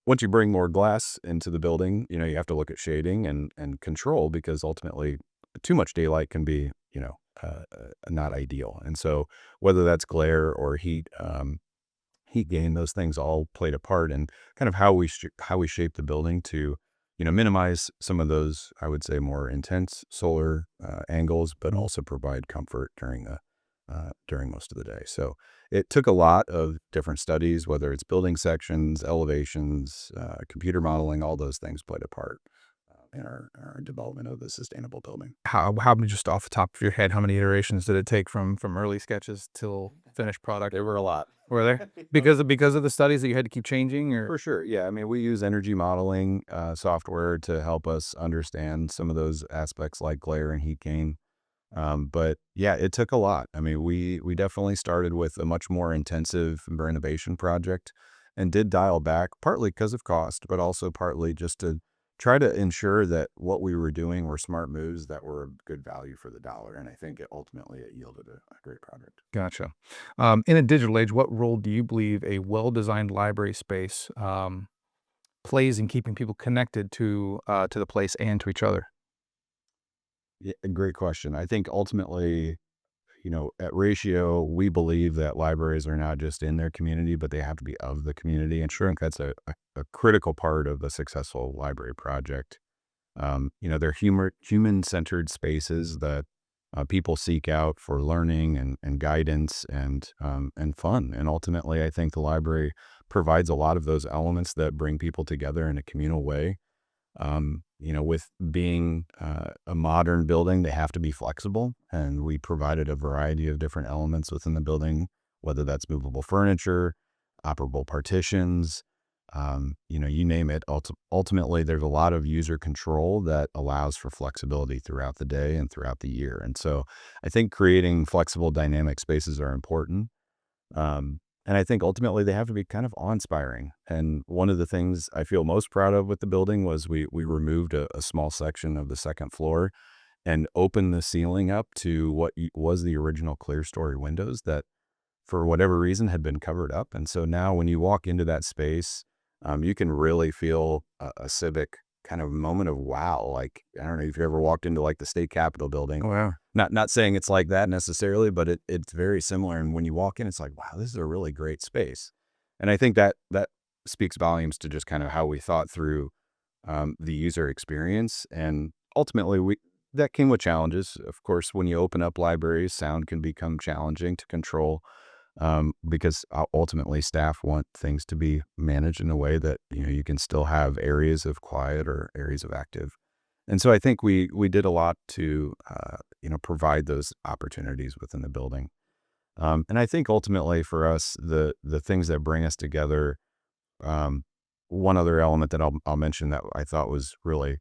once you bring more glass into the building, you have to look at shading and control, because ultimately too much daylight can be, not ideal. And so whether that's glare or heat gain, those things all played a part in kind of how we shape the building to, minimize some of those, I would say, more intense solar angles, but also provide comfort during most of the day. So it took a lot of different studies, whether it's building sections, elevations, computer modeling, all those things played a part in our development of the sustainable building. How just off the top of your head, how many iterations did it take from early sketches till finished product? There were a lot. Were there? Because of the studies that you had to keep changing, or? For sure. Yeah. I mean, we use energy modeling software to help us understand some of those aspects like glare and heat gain. But yeah, it took a lot. I mean, we definitely started with a much more intensive renovation project and did dial back, partly because of cost, but also partly just to try to ensure that what we were doing were smart moves that were good value for the dollar. And I think ultimately it yielded a great project. Gotcha. In a digital age, what role do you believe a well-designed library space plays in keeping people connected to the place and to each other? Yeah, great question. I think ultimately, at Ratio, we believe that libraries are not just in their community, but they have to be of the community. And sure, that's a a critical part of the successful library project. They're human-centered spaces that people seek out for learning and guidance and fun. And ultimately, I think the library provides a lot of those elements that bring people together in a communal way. With being a modern building, they have to be flexible, and we provided a variety of different elements within the building, whether that's movable furniture, operable partitions, you name it. Ultimately, there's a lot of user control that allows for flexibility throughout the day and throughout the year. And so I think creating flexible dynamic spaces are important. And I think ultimately they have to be kind of awe-inspiring. And one of the things I feel most proud of with the building was we removed a small section of the second floor and opened the ceiling up to what was the original clear story windows that for whatever reason had been covered up. And so now when you walk into that space, you can really feel a civic kind of moment of wow. Like, I don't know if you ever walked into like the state capitol building. Oh, wow. Not saying it's like that necessarily, but it's very similar. And when you walk in, it's like, wow, this is a really great space. And I think that speaks volumes to just kind of how we thought through the user experience. And ultimately, that came with challenges. Of course, when you open up libraries, sound can become challenging to control because ultimately staff want things to be managed in a way that, you can still have areas of quiet or areas of active. And so I think we did a lot to, provide those opportunities within the building. And I think ultimately for us, the things that bring us together, one other element that I'll mention that I thought was really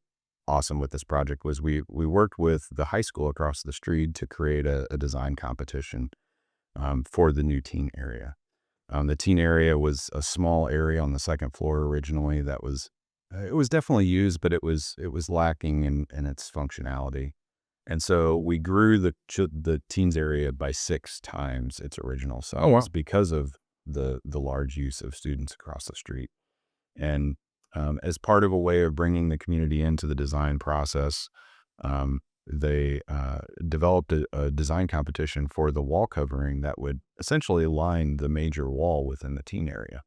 awesome with this project was we worked with the high school across the street to create a design competition for the new teen area. The teen area was a small area on the second floor originally that was it was definitely used, but it was lacking in its functionality. And so we grew the teens area by 6 times its original size. Oh, wow. Because of the large use of students across the street. And as part of a way of bringing the community into the design process, they developed a design competition for the wall covering that would essentially line the major wall within the teen area.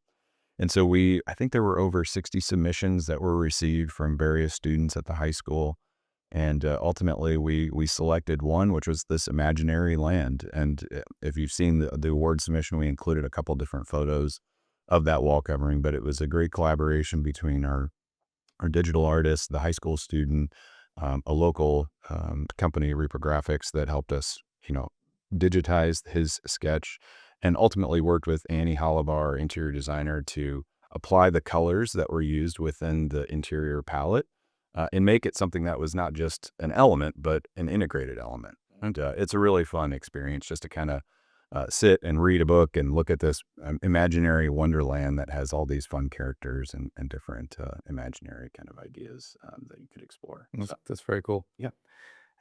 And so I think there were over 60 submissions that were received from various students at the high school. And ultimately, we selected one, which was this imaginary land. And if you've seen the award submission, we included a couple different photos of that wall covering. But it was a great collaboration between our digital artist, the high school student, a local company, Reprographics, that helped us, digitize his sketch, and ultimately worked with Annie Hollabar, our interior designer, to apply the colors that were used within the interior palette and make it something that was not just an element, but an integrated element. And it's a really fun experience just to kind of sit and read a book and look at this imaginary wonderland that has all these fun characters and different imaginary kind of ideas that you could explore. That's very cool. Yeah.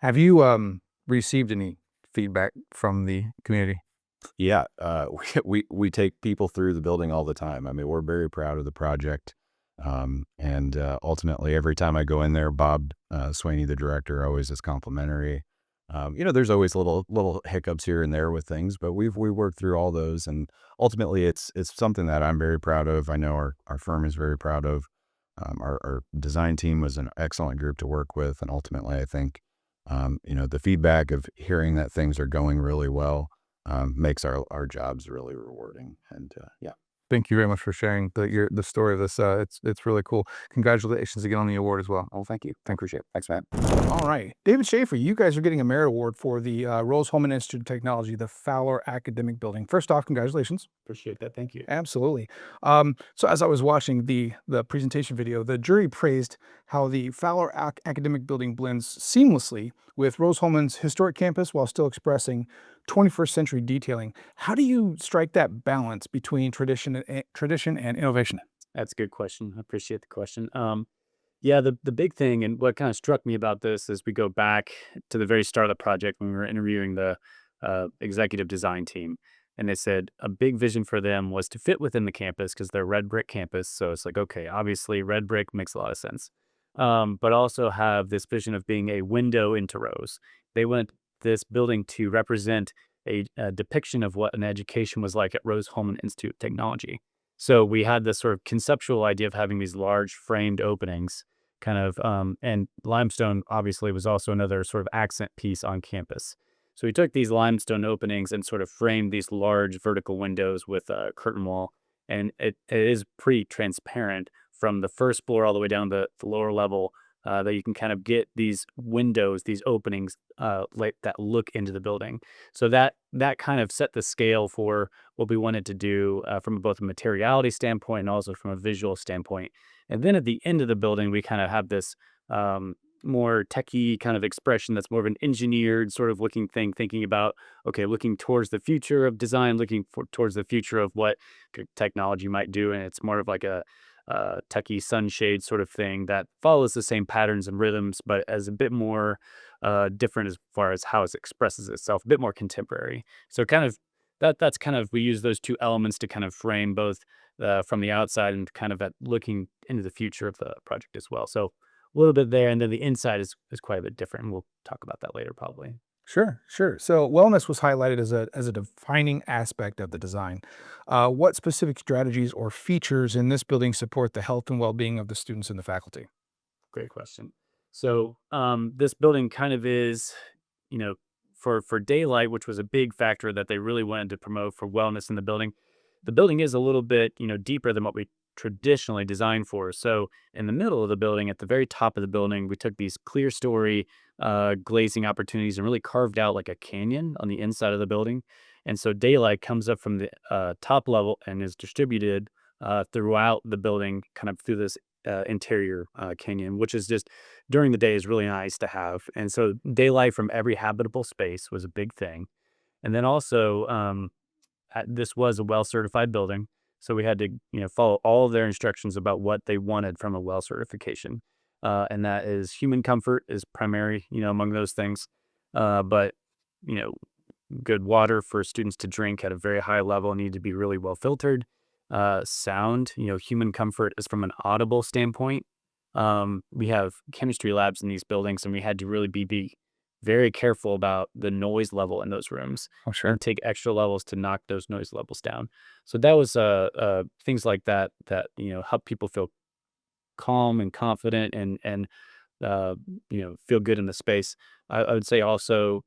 Have you received any feedback from the community? Yeah, we take people through the building all the time. I mean, we're very proud of the project. And ultimately, every time I go in there, Bob Swaney, the director, always is complimentary. There's always little hiccups here and there with things, but we worked through all those. And ultimately, it's something that I'm very proud of. I know our firm is very proud of. Our design team was an excellent group to work with. And ultimately, I think, the feedback of hearing that things are going really well makes our jobs really rewarding. And yeah. Thank you very much for sharing the story of this. It's really cool. Congratulations again on the award as well. Oh, thank you. I appreciate it. Thanks, Matt. All right. David Schaefer, you guys are getting a merit award for the Rose-Hulman Institute of Technology, the Fowler Academic Building. First off, congratulations. Appreciate that. Thank you. Absolutely. So as I was watching the presentation video, the jury praised how the Fowler Academic Building blends seamlessly with Rose-Hulman's historic campus while still expressing 21st century detailing. How do you strike that balance between tradition and innovation? That's a good question. I appreciate the question. Yeah, the big thing and what kind of struck me about this is we go back to the very start of the project when we were interviewing the executive design team. And they said a big vision for them was to fit within the campus because they're red brick campus. So it's like, okay, obviously red brick makes a lot of sense. But also have this vision of being a window into Rose. They want this building to represent a depiction of what an education was like at Rose-Hulman Institute of Technology. So we had this sort of conceptual idea of having these large framed openings, kind of, and limestone obviously was also another sort of accent piece on campus. So we took these limestone openings and sort of framed these large vertical windows with a curtain wall, and it is pretty transparent from the first floor all the way down to the lower level, that you can kind of get these windows, these openings, like that look into the building. So that kind of set the scale for what we wanted to do, from both a materiality standpoint and also from a visual standpoint. And then at the end of the building, we kind of have this, more techie kind of expression that's more of an engineered sort of looking thing, thinking about, okay, looking towards the future of design, towards the future of what technology might do. And it's more of like a techie sunshade sort of thing that follows the same patterns and rhythms, but as a bit more different as far as how it expresses itself, a bit more contemporary. So kind of that's kind of, we use those two elements to kind of frame both from the outside and kind of at looking into the future of the project as well. So a little bit there, and then the inside is quite a bit different. And we'll talk about that later, probably. Sure, sure. So wellness was highlighted as a defining aspect of the design. What specific strategies or features in this building support the health and well-being of the students and the faculty? Great question. So this building kind of is, for daylight, which was a big factor that they really wanted to promote for wellness in the building. The building is a little bit, deeper than what we traditionally designed for. So in the middle of the building, at the very top of the building, we took these clear story glazing opportunities and really carved out like a canyon on the inside of the building. And so daylight comes up from the top level and is distributed throughout the building, kind of through this interior canyon, which is just during the day is really nice to have. And so daylight from every habitable space was a big thing. And then also, this was a well certified building. So we had to, follow all of their instructions about what they wanted from a well certification. And that is human comfort is primary, among those things. But, good water for students to drink at a very high level need to be really well filtered. Sound, human comfort is from an audible standpoint. We have chemistry labs in these buildings, and we had to really be very careful about the noise level in those rooms. Oh, sure. And take extra levels to knock those noise levels down. So that was things like that help people feel calm and confident and feel good in the space. I would say also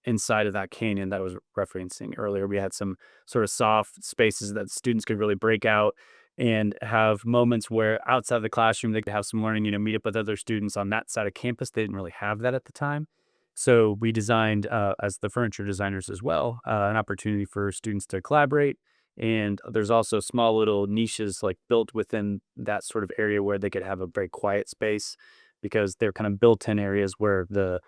inside of that canyon that I was referencing earlier, we had some sort of soft spaces that students could really break out and have moments where outside of the classroom they could have some learning, meet up with other students on that side of campus. They didn't really have that at the time. So we designed, as the furniture designers as well, an opportunity for students to collaborate. And there's also small little niches like built within that sort of area where they could have a very quiet space, because they're kind of built-in areas where the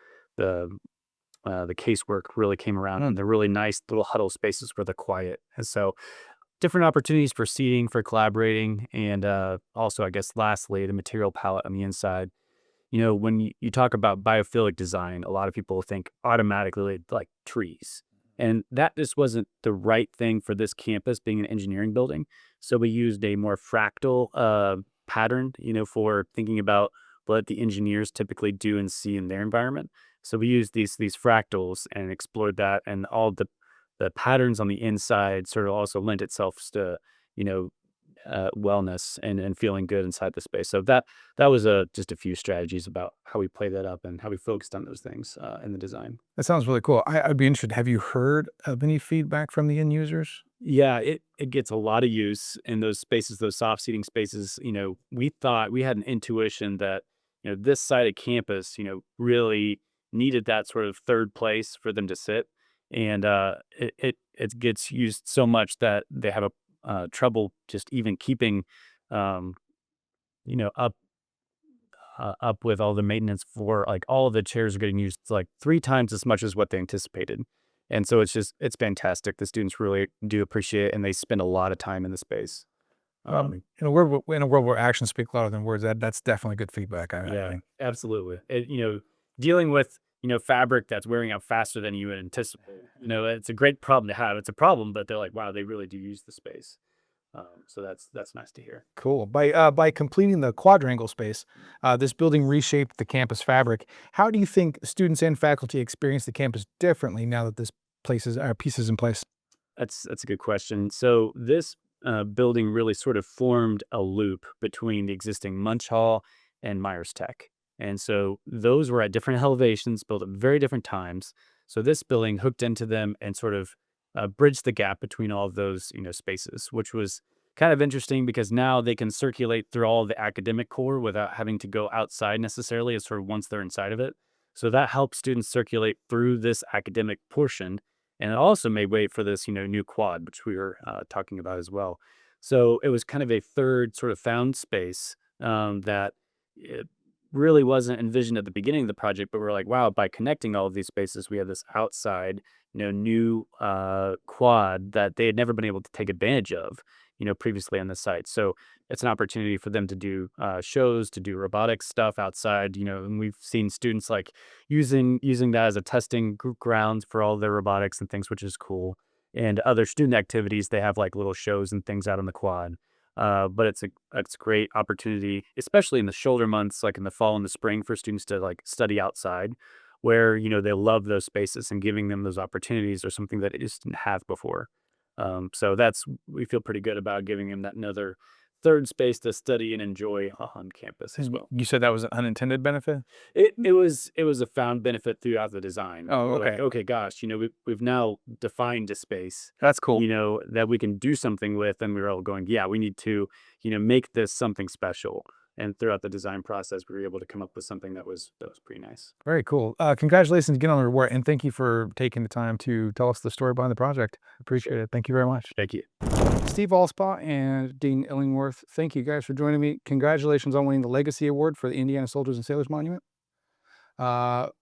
casework really came around, and they're really nice little huddle spaces where they're quiet. And so different opportunities for seating, for collaborating, and also, I guess, lastly, the material palette on the inside. When you talk about biophilic design, a lot of people think automatically like trees. And that just wasn't the right thing for this campus being an engineering building. So we used a more fractal pattern, for thinking about what the engineers typically do and see in their environment. So we used these fractals and explored that, and all the patterns on the inside sort of also lent itself to, wellness and feeling good inside the space. So that was just a few strategies about how we played that up and how we focused on those things in the design. That sounds really cool. I'd be interested. Have you heard of any feedback from the end users? Yeah, it gets a lot of use in those spaces, those soft seating spaces. We thought we had an intuition that, this side of campus, really needed that sort of third place for them to sit. And it gets used so much that they have a trouble just even keeping, up with all the maintenance for like all of the chairs are getting used like 3 times as much as what they anticipated. And so it's fantastic. The students really do appreciate it, and they spend a lot of time in the space. In a world where actions speak louder than words, that's definitely good feedback. I Yeah, think. absolutely. Dealing with, fabric that's wearing out faster than you would anticipate. It's a great problem to have. It's a problem, but they're like, wow, they really do use the space. So that's nice to hear. Cool. By completing the quadrangle space, this building reshaped the campus fabric. How do you think students and faculty experience the campus differently now that this piece is in place? That's a good question. So this building really sort of formed a loop between the existing Munch Hall and Myers Tech. And so those were at different elevations, built at very different times. So this building hooked into them and sort of bridged the gap between all of those, spaces, which was kind of interesting because now they can circulate through all the academic core without having to go outside necessarily, as sort of once they're inside of it. So that helps students circulate through this academic portion. And it also made way for this, new quad, which we were talking about as well. So it was kind of a third sort of found space that it really wasn't envisioned at the beginning of the project, but we're like, wow, by connecting all of these spaces, we have this outside, new quad that they had never been able to take advantage of, previously on the site. So it's an opportunity for them to do shows, to do robotics stuff outside, and we've seen students like using that as a testing grounds for all their robotics and things, which is cool. And other student activities, they have like little shows and things out on the quad. But it's a great opportunity, especially in the shoulder months, like in the fall and the spring, for students to like study outside, where they love those spaces, and giving them those opportunities are something that it just didn't have before. So we feel pretty good about giving them that another third space to study and enjoy on campus as And well. you said that was an unintended benefit? It was a found benefit throughout the design. Oh, We're like, okay. okay, gosh, we've now defined a space, That's cool. that we can do something with, and we were all going, yeah, we need to, make this something special. And throughout the design process, we were able to come up with something that was pretty nice. Very cool. Congratulations again on the reward, and thank you for taking the time to tell us the story behind the project. Appreciate it. Thank you very much. Thank you. Steve Allspaw and Dean Illingworth, thank you guys for joining me. Congratulations on winning the Legacy Award for the Indiana Soldiers and Sailors Monument.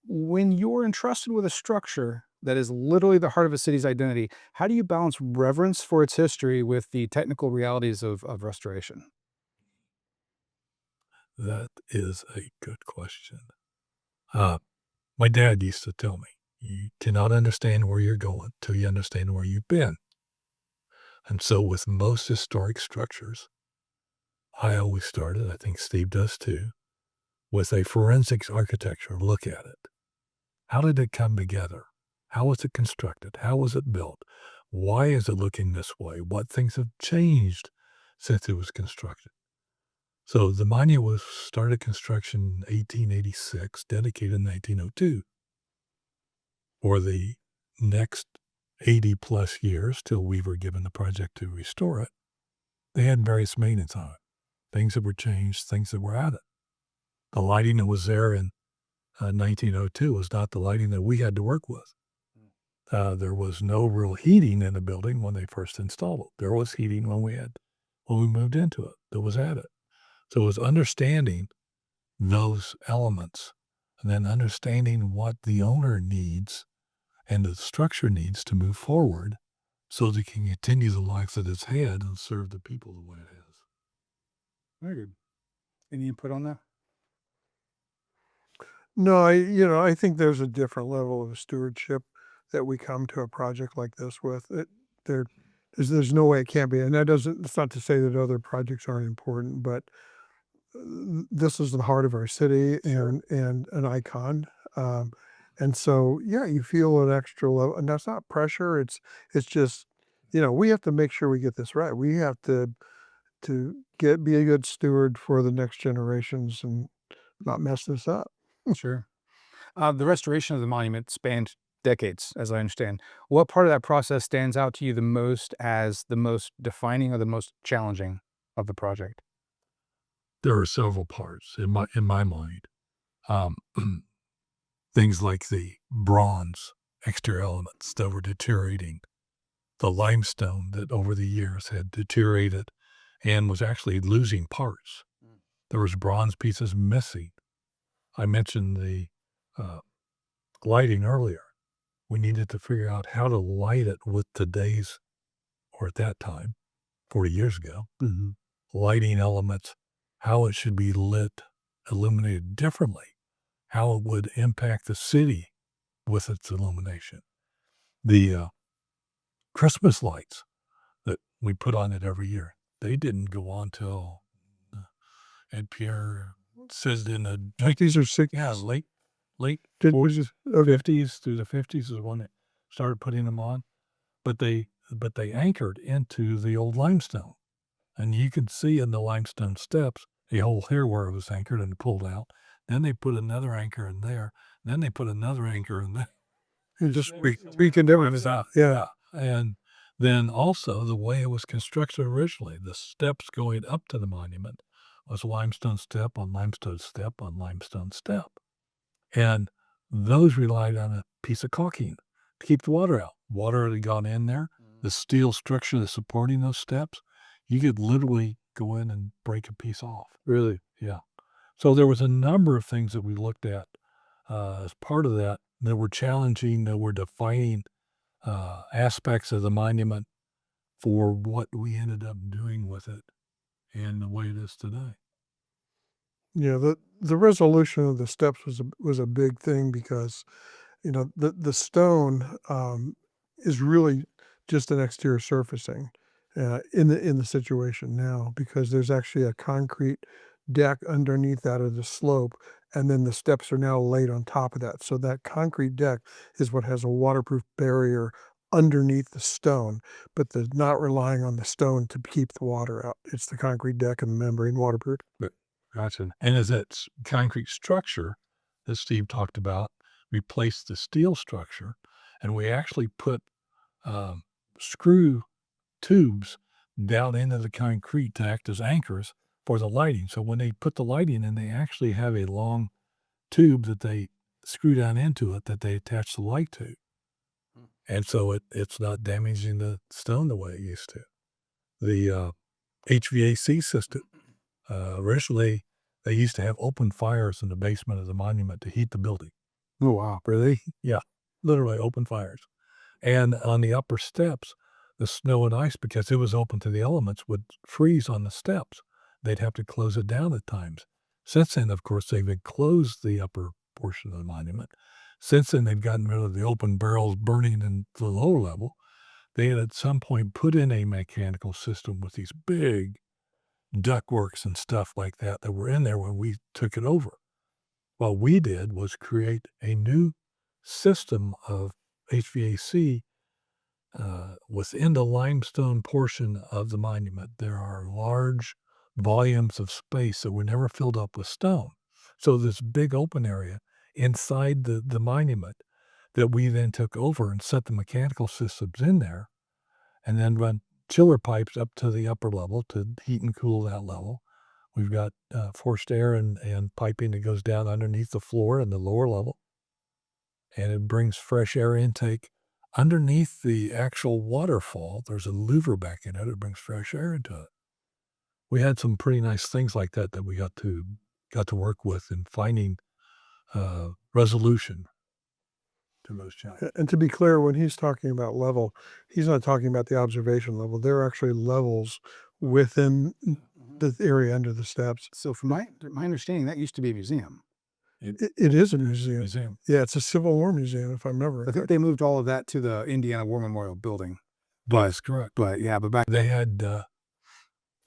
When you're entrusted with a structure that is literally the heart of a city's identity, how do you balance reverence for its history with the technical realities of restoration? That is a good question. My dad used to tell me, you cannot understand where you're going till you understand where you've been. And so with most historic structures, I always started, I think Steve does too, with a forensics architecture look at it. How did it come together? How was it constructed? How was it built? Why is it looking this way? What things have changed since it was constructed? So the monument was started construction in 1886, dedicated in 1902. For the next 80 plus years, till we were given the project to restore it, they had various maintenance on it. Things that were changed, things that were added. The lighting that was there in 1902 was not the lighting that we had to work with. There was no real heating in the building when they first installed it. There was heating when we moved into it. That was added. So it was understanding those elements, and then understanding what the owner needs and the structure needs to move forward, so that it can continue the life that it's had and serve the people the way it has. Very good. Any input on that? No, I think there's a different level of stewardship that we come to a project like this with. There's no way it can't be, and it's not to say that other projects aren't important, but this is the heart of our city and an icon. And so, yeah, you feel an extra level, and that's not pressure. It's just, we have to make sure we get this right. We have to be a good steward for the next generations and not mess this up. Sure. The restoration of the monument spanned decades, as I understand. What part of that process stands out to you the most as the most defining or the most challenging of the project? There are several parts in my mind. Things like the bronze exterior elements that were deteriorating, the limestone that over the years had deteriorated and was actually losing parts. There was bronze pieces missing. I mentioned the lighting earlier. We needed to figure out how to light it with today's, or at that time, 40 years ago, lighting elements, how it should be lit, illuminated differently, how it would impact the city with its illumination. The Christmas lights that we put on it every year, they didn't go on till Ed Pierre says in the 50s or 60s? Yeah, late Did- 40s, okay. 50s through the 50s is when they started putting them on. But they but they anchored into the old limestone. And you could see in the limestone steps a hole here where it was anchored and pulled out. Then they put another anchor in there. Then they put another anchor in there. And just tweaking everything. Yeah. And then also the way it was constructed originally, the steps going up to the monument was limestone step on limestone step on limestone step. And those relied on a piece of caulking to keep the water out. Water had gone in there. The steel structure that's supporting those steps, you could literally go in and break a piece off. Really? Yeah. So there was a number of things that we looked at as part of that were challenging, that were defining aspects of the monument for what we ended up doing with it and the way it is today. Yeah, the resolution of the steps was a big thing because, the stone is really just an exterior surfacing in the situation now, because there's actually a concrete deck underneath that of the slope, and then the steps are now laid on top of that. So that concrete deck is what has a waterproof barrier underneath the stone, but they're not relying on the stone to keep the water out. It's the concrete deck and the membrane waterproof. Gotcha. And as that concrete structure that Steve talked about replaced the steel structure, and we actually put screw tubes down into the concrete to act as anchors for the lighting. So when they put the lighting in, they actually have a long tube that they screw down into it that they attach the light to. And so it's not damaging the stone the way it used to. The HVAC system, originally they used to have open fires in the basement of the monument to heat the building. Oh, wow. Really? Yeah, literally open fires. And on the upper steps, the snow and ice, because it was open to the elements, would freeze on the steps. They'd have to close it down at times. Since then, of course, they've enclosed the upper portion of the monument. Since then, they've gotten rid of the open barrels burning in the lower level. They had at some point put in a mechanical system with these big ductworks and stuff like that were in there when we took it over. What we did was create a new system of HVAC within the limestone portion of the monument. There are large volumes of space that were never filled up with stone. So this big open area inside the monument that we then took over and set the mechanical systems in there, and then run chiller pipes up to the upper level to heat and cool that level. We've got forced air and piping that goes down underneath the floor in the lower level. And it brings fresh air intake underneath the actual waterfall. There's a louver back in it. It brings fresh air into it. We had some pretty nice things like that we got to work with in finding resolution to those challenges. And to be clear, when he's talking about level, he's not talking about the observation level. There are actually levels within the area under the steps. So from my understanding, that used to be a museum. It is a museum. Yeah, it's a Civil War museum, if I remember. I think they moved all of that to the Indiana War Memorial building. That's correct. But back they had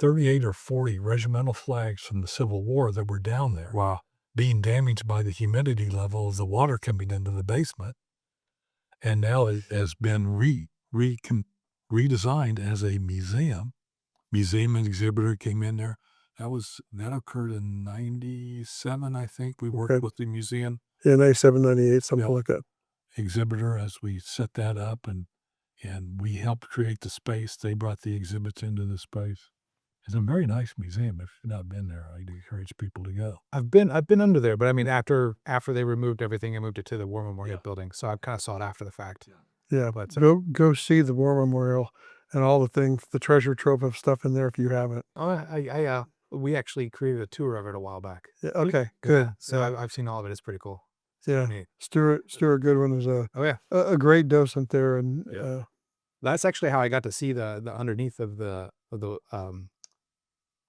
38 or 40 regimental flags from the Civil War that were down there. Wow. Being damaged by the humidity level of the water coming into the basement. And now it has been redesigned as a museum. Museum and exhibitor came in there. That occurred in 97, I think. We worked with the museum. Yeah, 97, 98, something like that. Exhibitor, as we set that up, and we helped create the space. They brought the exhibits into the space. It's a very nice museum. If you've not been there, I'd encourage people to go. I've been under there, but I mean after they removed everything and moved it to the War Memorial building. So I kind of saw it after the fact. Yeah, but go see the War Memorial and all the things, the treasure trove of stuff in there if you haven't. Oh, we actually created a tour of it a while back. Yeah, okay, good. Yeah, so I've seen all of it. It's pretty cool. Yeah, Neat. Stuart Goodwin was a great docent there, and that's actually how I got to see the underneath of the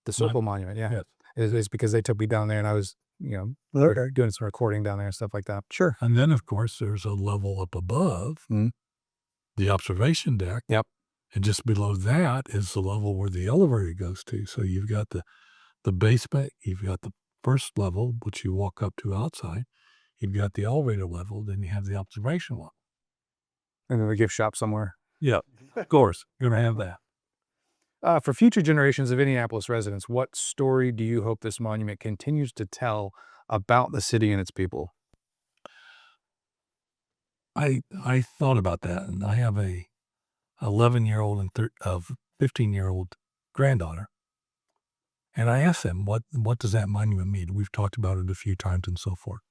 circle monument. Yeah, it's because they took me down there, and I was doing some recording down there and stuff like that. Sure. And then of course there's a level up above, the observation deck. Yep. And just below that is the level where the elevator goes to. So you've got the basement, you've got the first level, which you walk up to outside. You've got the elevator level, then you have the observation level. And then the gift shop somewhere. Yeah, of course, going to have that. For future generations of Indianapolis residents, what story do you hope this monument continues to tell about the city and its people? I thought about that, and I have a 11-year-old and 15-year-old granddaughter, and I asked them, what does that monument mean? We've talked about it a few times and so forth.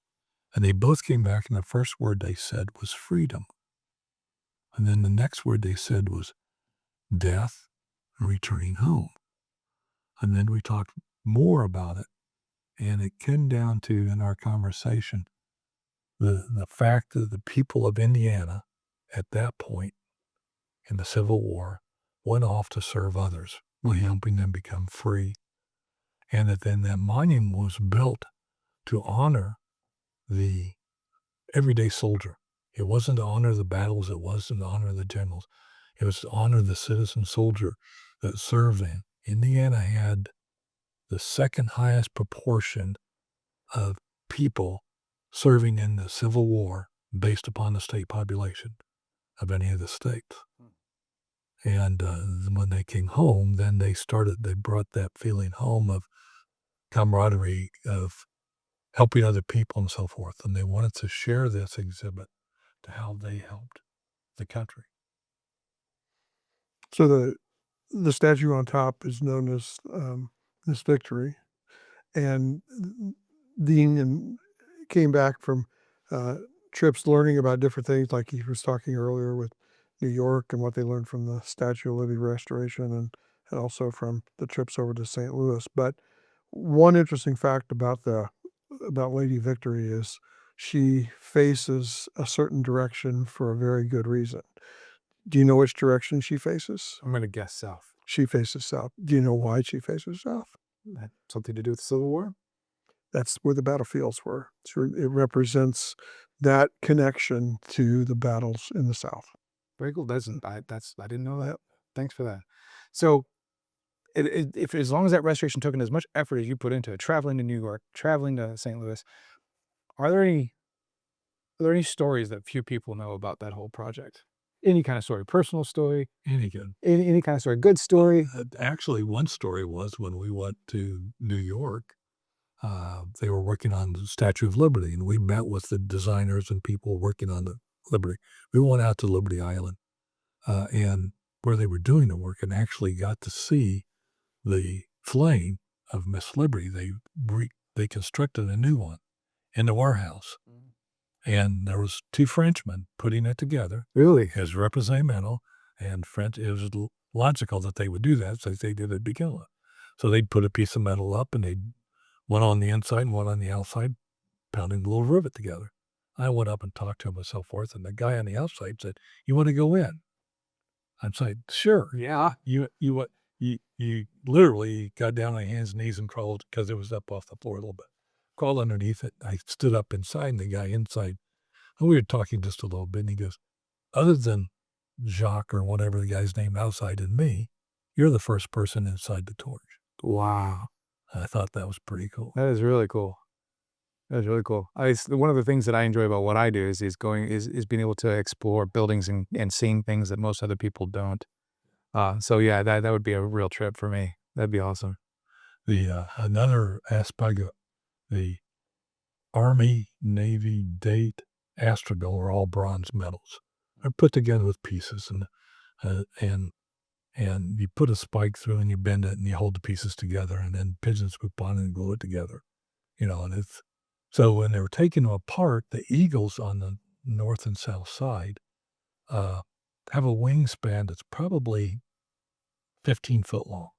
And they both came back, and the first word they said was freedom. And then the next word they said was death and returning home. And then we talked more about it, and it came down to, in our conversation, the fact that the people of Indiana at that point in the Civil War went off to serve others by helping them become free. And that then that monument was built to honor the everyday soldier. It wasn't to honor the battles. It wasn't to honor the generals. It was to honor the citizen soldier that served them. Indiana had the second highest proportion of people serving in the Civil War based upon the state population of any of the states. And when they came home, then they brought that feeling home of camaraderie, of helping other people and so forth. And they wanted to share this exhibit to how they helped the country. So the statue on top is known as Miss Victory, and Dean came back from trips learning about different things, like he was talking earlier with New York and what they learned from the Statue of Liberty restoration, and also from the trips over to St. Louis. But one interesting fact about Lady Victory is she faces a certain direction for a very good reason. Do you know which direction she faces? I'm going to guess south. She faces south. Do you know why she faces south? That something to do with the Civil War? That's where the battlefields were. So it represents that connection to the battles in the South. Very cool. I didn't know that. Thanks for that. So if as long as that restoration took in as much effort as you put into it, traveling to New York, traveling to St. Louis, are there any stories that few people know about that whole project? Any kind of story, personal story, Any any kind of story, good story. Actually, one story was when we went to New York, they were working on the Statue of Liberty, and we met with the designers and people working on the Liberty. We went out to Liberty Island, and where they were doing the work, and actually got to see the flame of Miss Liberty. They constructed a new one in the warehouse. And there was two Frenchmen putting it together. Really? As representative, and French, it was logical that they would do that, so they did it together. So they'd put a piece of metal up, and they'd one on the inside and one on the outside, pounding the little rivet together. I went up and talked to him and so forth, and the guy on the outside said, "You want to go in?" I'd say, "Sure, yeah." You literally got down on your hands and knees and crawled, because it was up off the floor a little bit. Crawled underneath it. I stood up inside, and the guy inside, and we were talking just a little bit, and he goes, "Other than Jacques or whatever the guy's name outside and me, you're the first person inside the torch." Wow. I thought that was pretty cool. That is really cool. That's really cool. One of the things that I enjoy about what I do is being able to explore buildings and seeing things that most other people don't. So yeah, that would be a real trip for me. That'd be awesome. The another aspect of the Army, Navy, Date, Astragal are all bronze medals. They're put together with pieces, and you put a spike through, and you bend it, and you hold the pieces together, and then pigeons swoop on it and glue it together. And it's so when they were taking them apart, the eagles on the north and south side have a wingspan that's probably 15 foot long.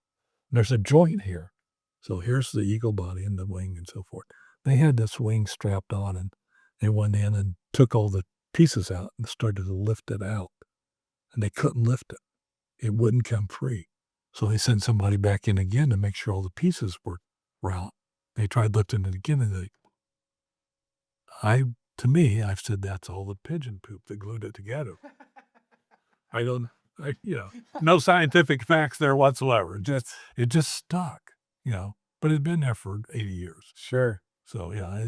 And there's a joint here. So here's the eagle body and the wing and so forth. They had this wing strapped on, and they went in and took all the pieces out and started to lift it out. And they couldn't lift it. It wouldn't come free. So they sent somebody back in again to make sure all the pieces were round. They tried lifting it again, and I've said that's all the pigeon poop that glued it together. No scientific facts there whatsoever. It just stuck. But it'd been there for 80 years. Sure. So yeah,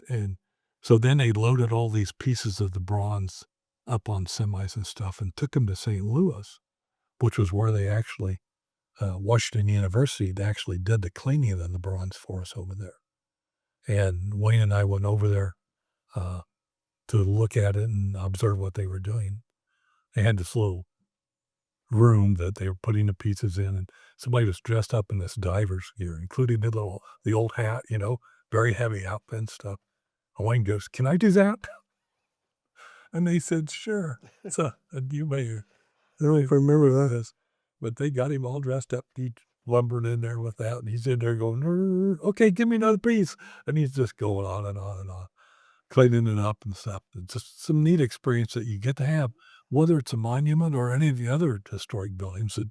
and so then they loaded all these pieces of the bronze up on semis and stuff and took them to St. Louis, which was where they actually, Washington University actually did the cleaning of the bronze for us over there. And Wayne and I went over there to look at it and observe what they were doing. They had this little room that they were putting the pieces in, and somebody was dressed up in this diver's gear, including the old hat, very heavy outfit and stuff. And Wayne goes, "Can I do that?" And they said, "Sure." So you may, I don't know if I remember that. but they got him all dressed up. He lumbered in there with that, and he's in there going, "Okay, give me another piece." And he's just going on and on and on, cleaning it up and stuff. It's just some neat experience that you get to have, whether it's a monument or any of the other historic buildings that,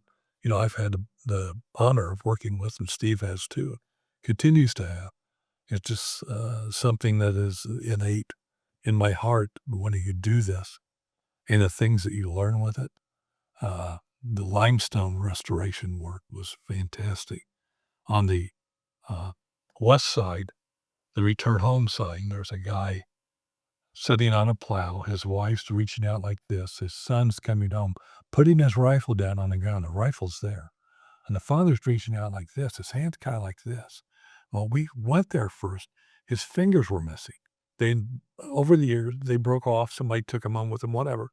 I've had the honor of working with, and Steve has too, continues to have. It's just something that is innate in my heart when you do this, and the things that you learn with it. The limestone restoration work was fantastic. On the west side, the return home side, there's a guy sitting on a plow. His wife's reaching out like this. His son's coming home, putting his rifle down on the ground. The rifle's there. And the father's reaching out like this. His hand's kind of like this. Well, we went there first. His fingers were missing. Over the years, they broke off. Somebody took them home with them, whatever.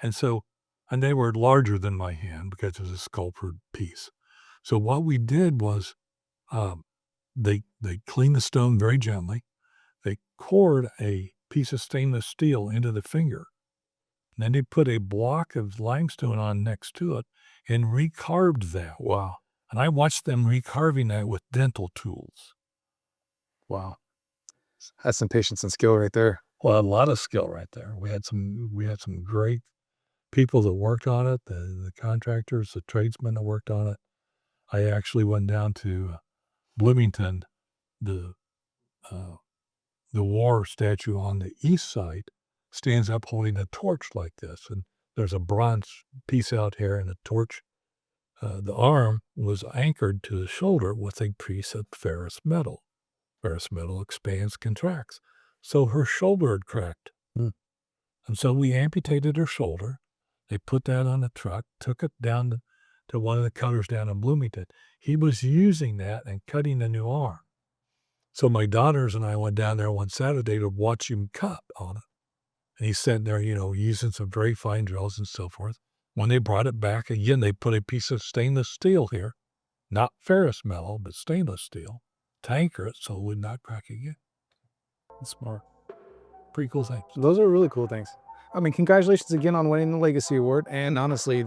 And they were larger than my hand because it was a sculptured piece. So what we did was they cleaned the stone very gently. They cored a piece of stainless steel into the finger. And then they put a block of limestone on next to it and recarved that. Wow. And I watched them recarving that with dental tools. Wow. That's some patience and skill right there. Well, a lot of skill right there. We had some great people that worked on it, the contractors, the tradesmen that worked on it. I actually went down to Bloomington, the war statue on the east side stands up holding a torch like this. And there's a bronze piece out here and a torch. The arm was anchored to the shoulder with a piece of ferrous metal. Ferrous metal expands, contracts. So her shoulder had cracked. And so we amputated her shoulder. They put that on the truck, took it down to one of the cutters down in Bloomington. He was using that and cutting a new arm. So my daughters and I went down there one Saturday to watch him cut on it. And he's sitting there, using some very fine drills and so forth. When they brought it back, again, they put a piece of stainless steel here, not ferrous metal, but stainless steel, to anchor it so it would not crack again. It's smart. Pretty cool things. Those are really cool things. Congratulations again on winning the Legacy Award. And honestly,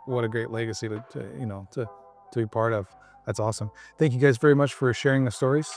what a great legacy to be part of. That's awesome. Thank you guys very much for sharing the stories.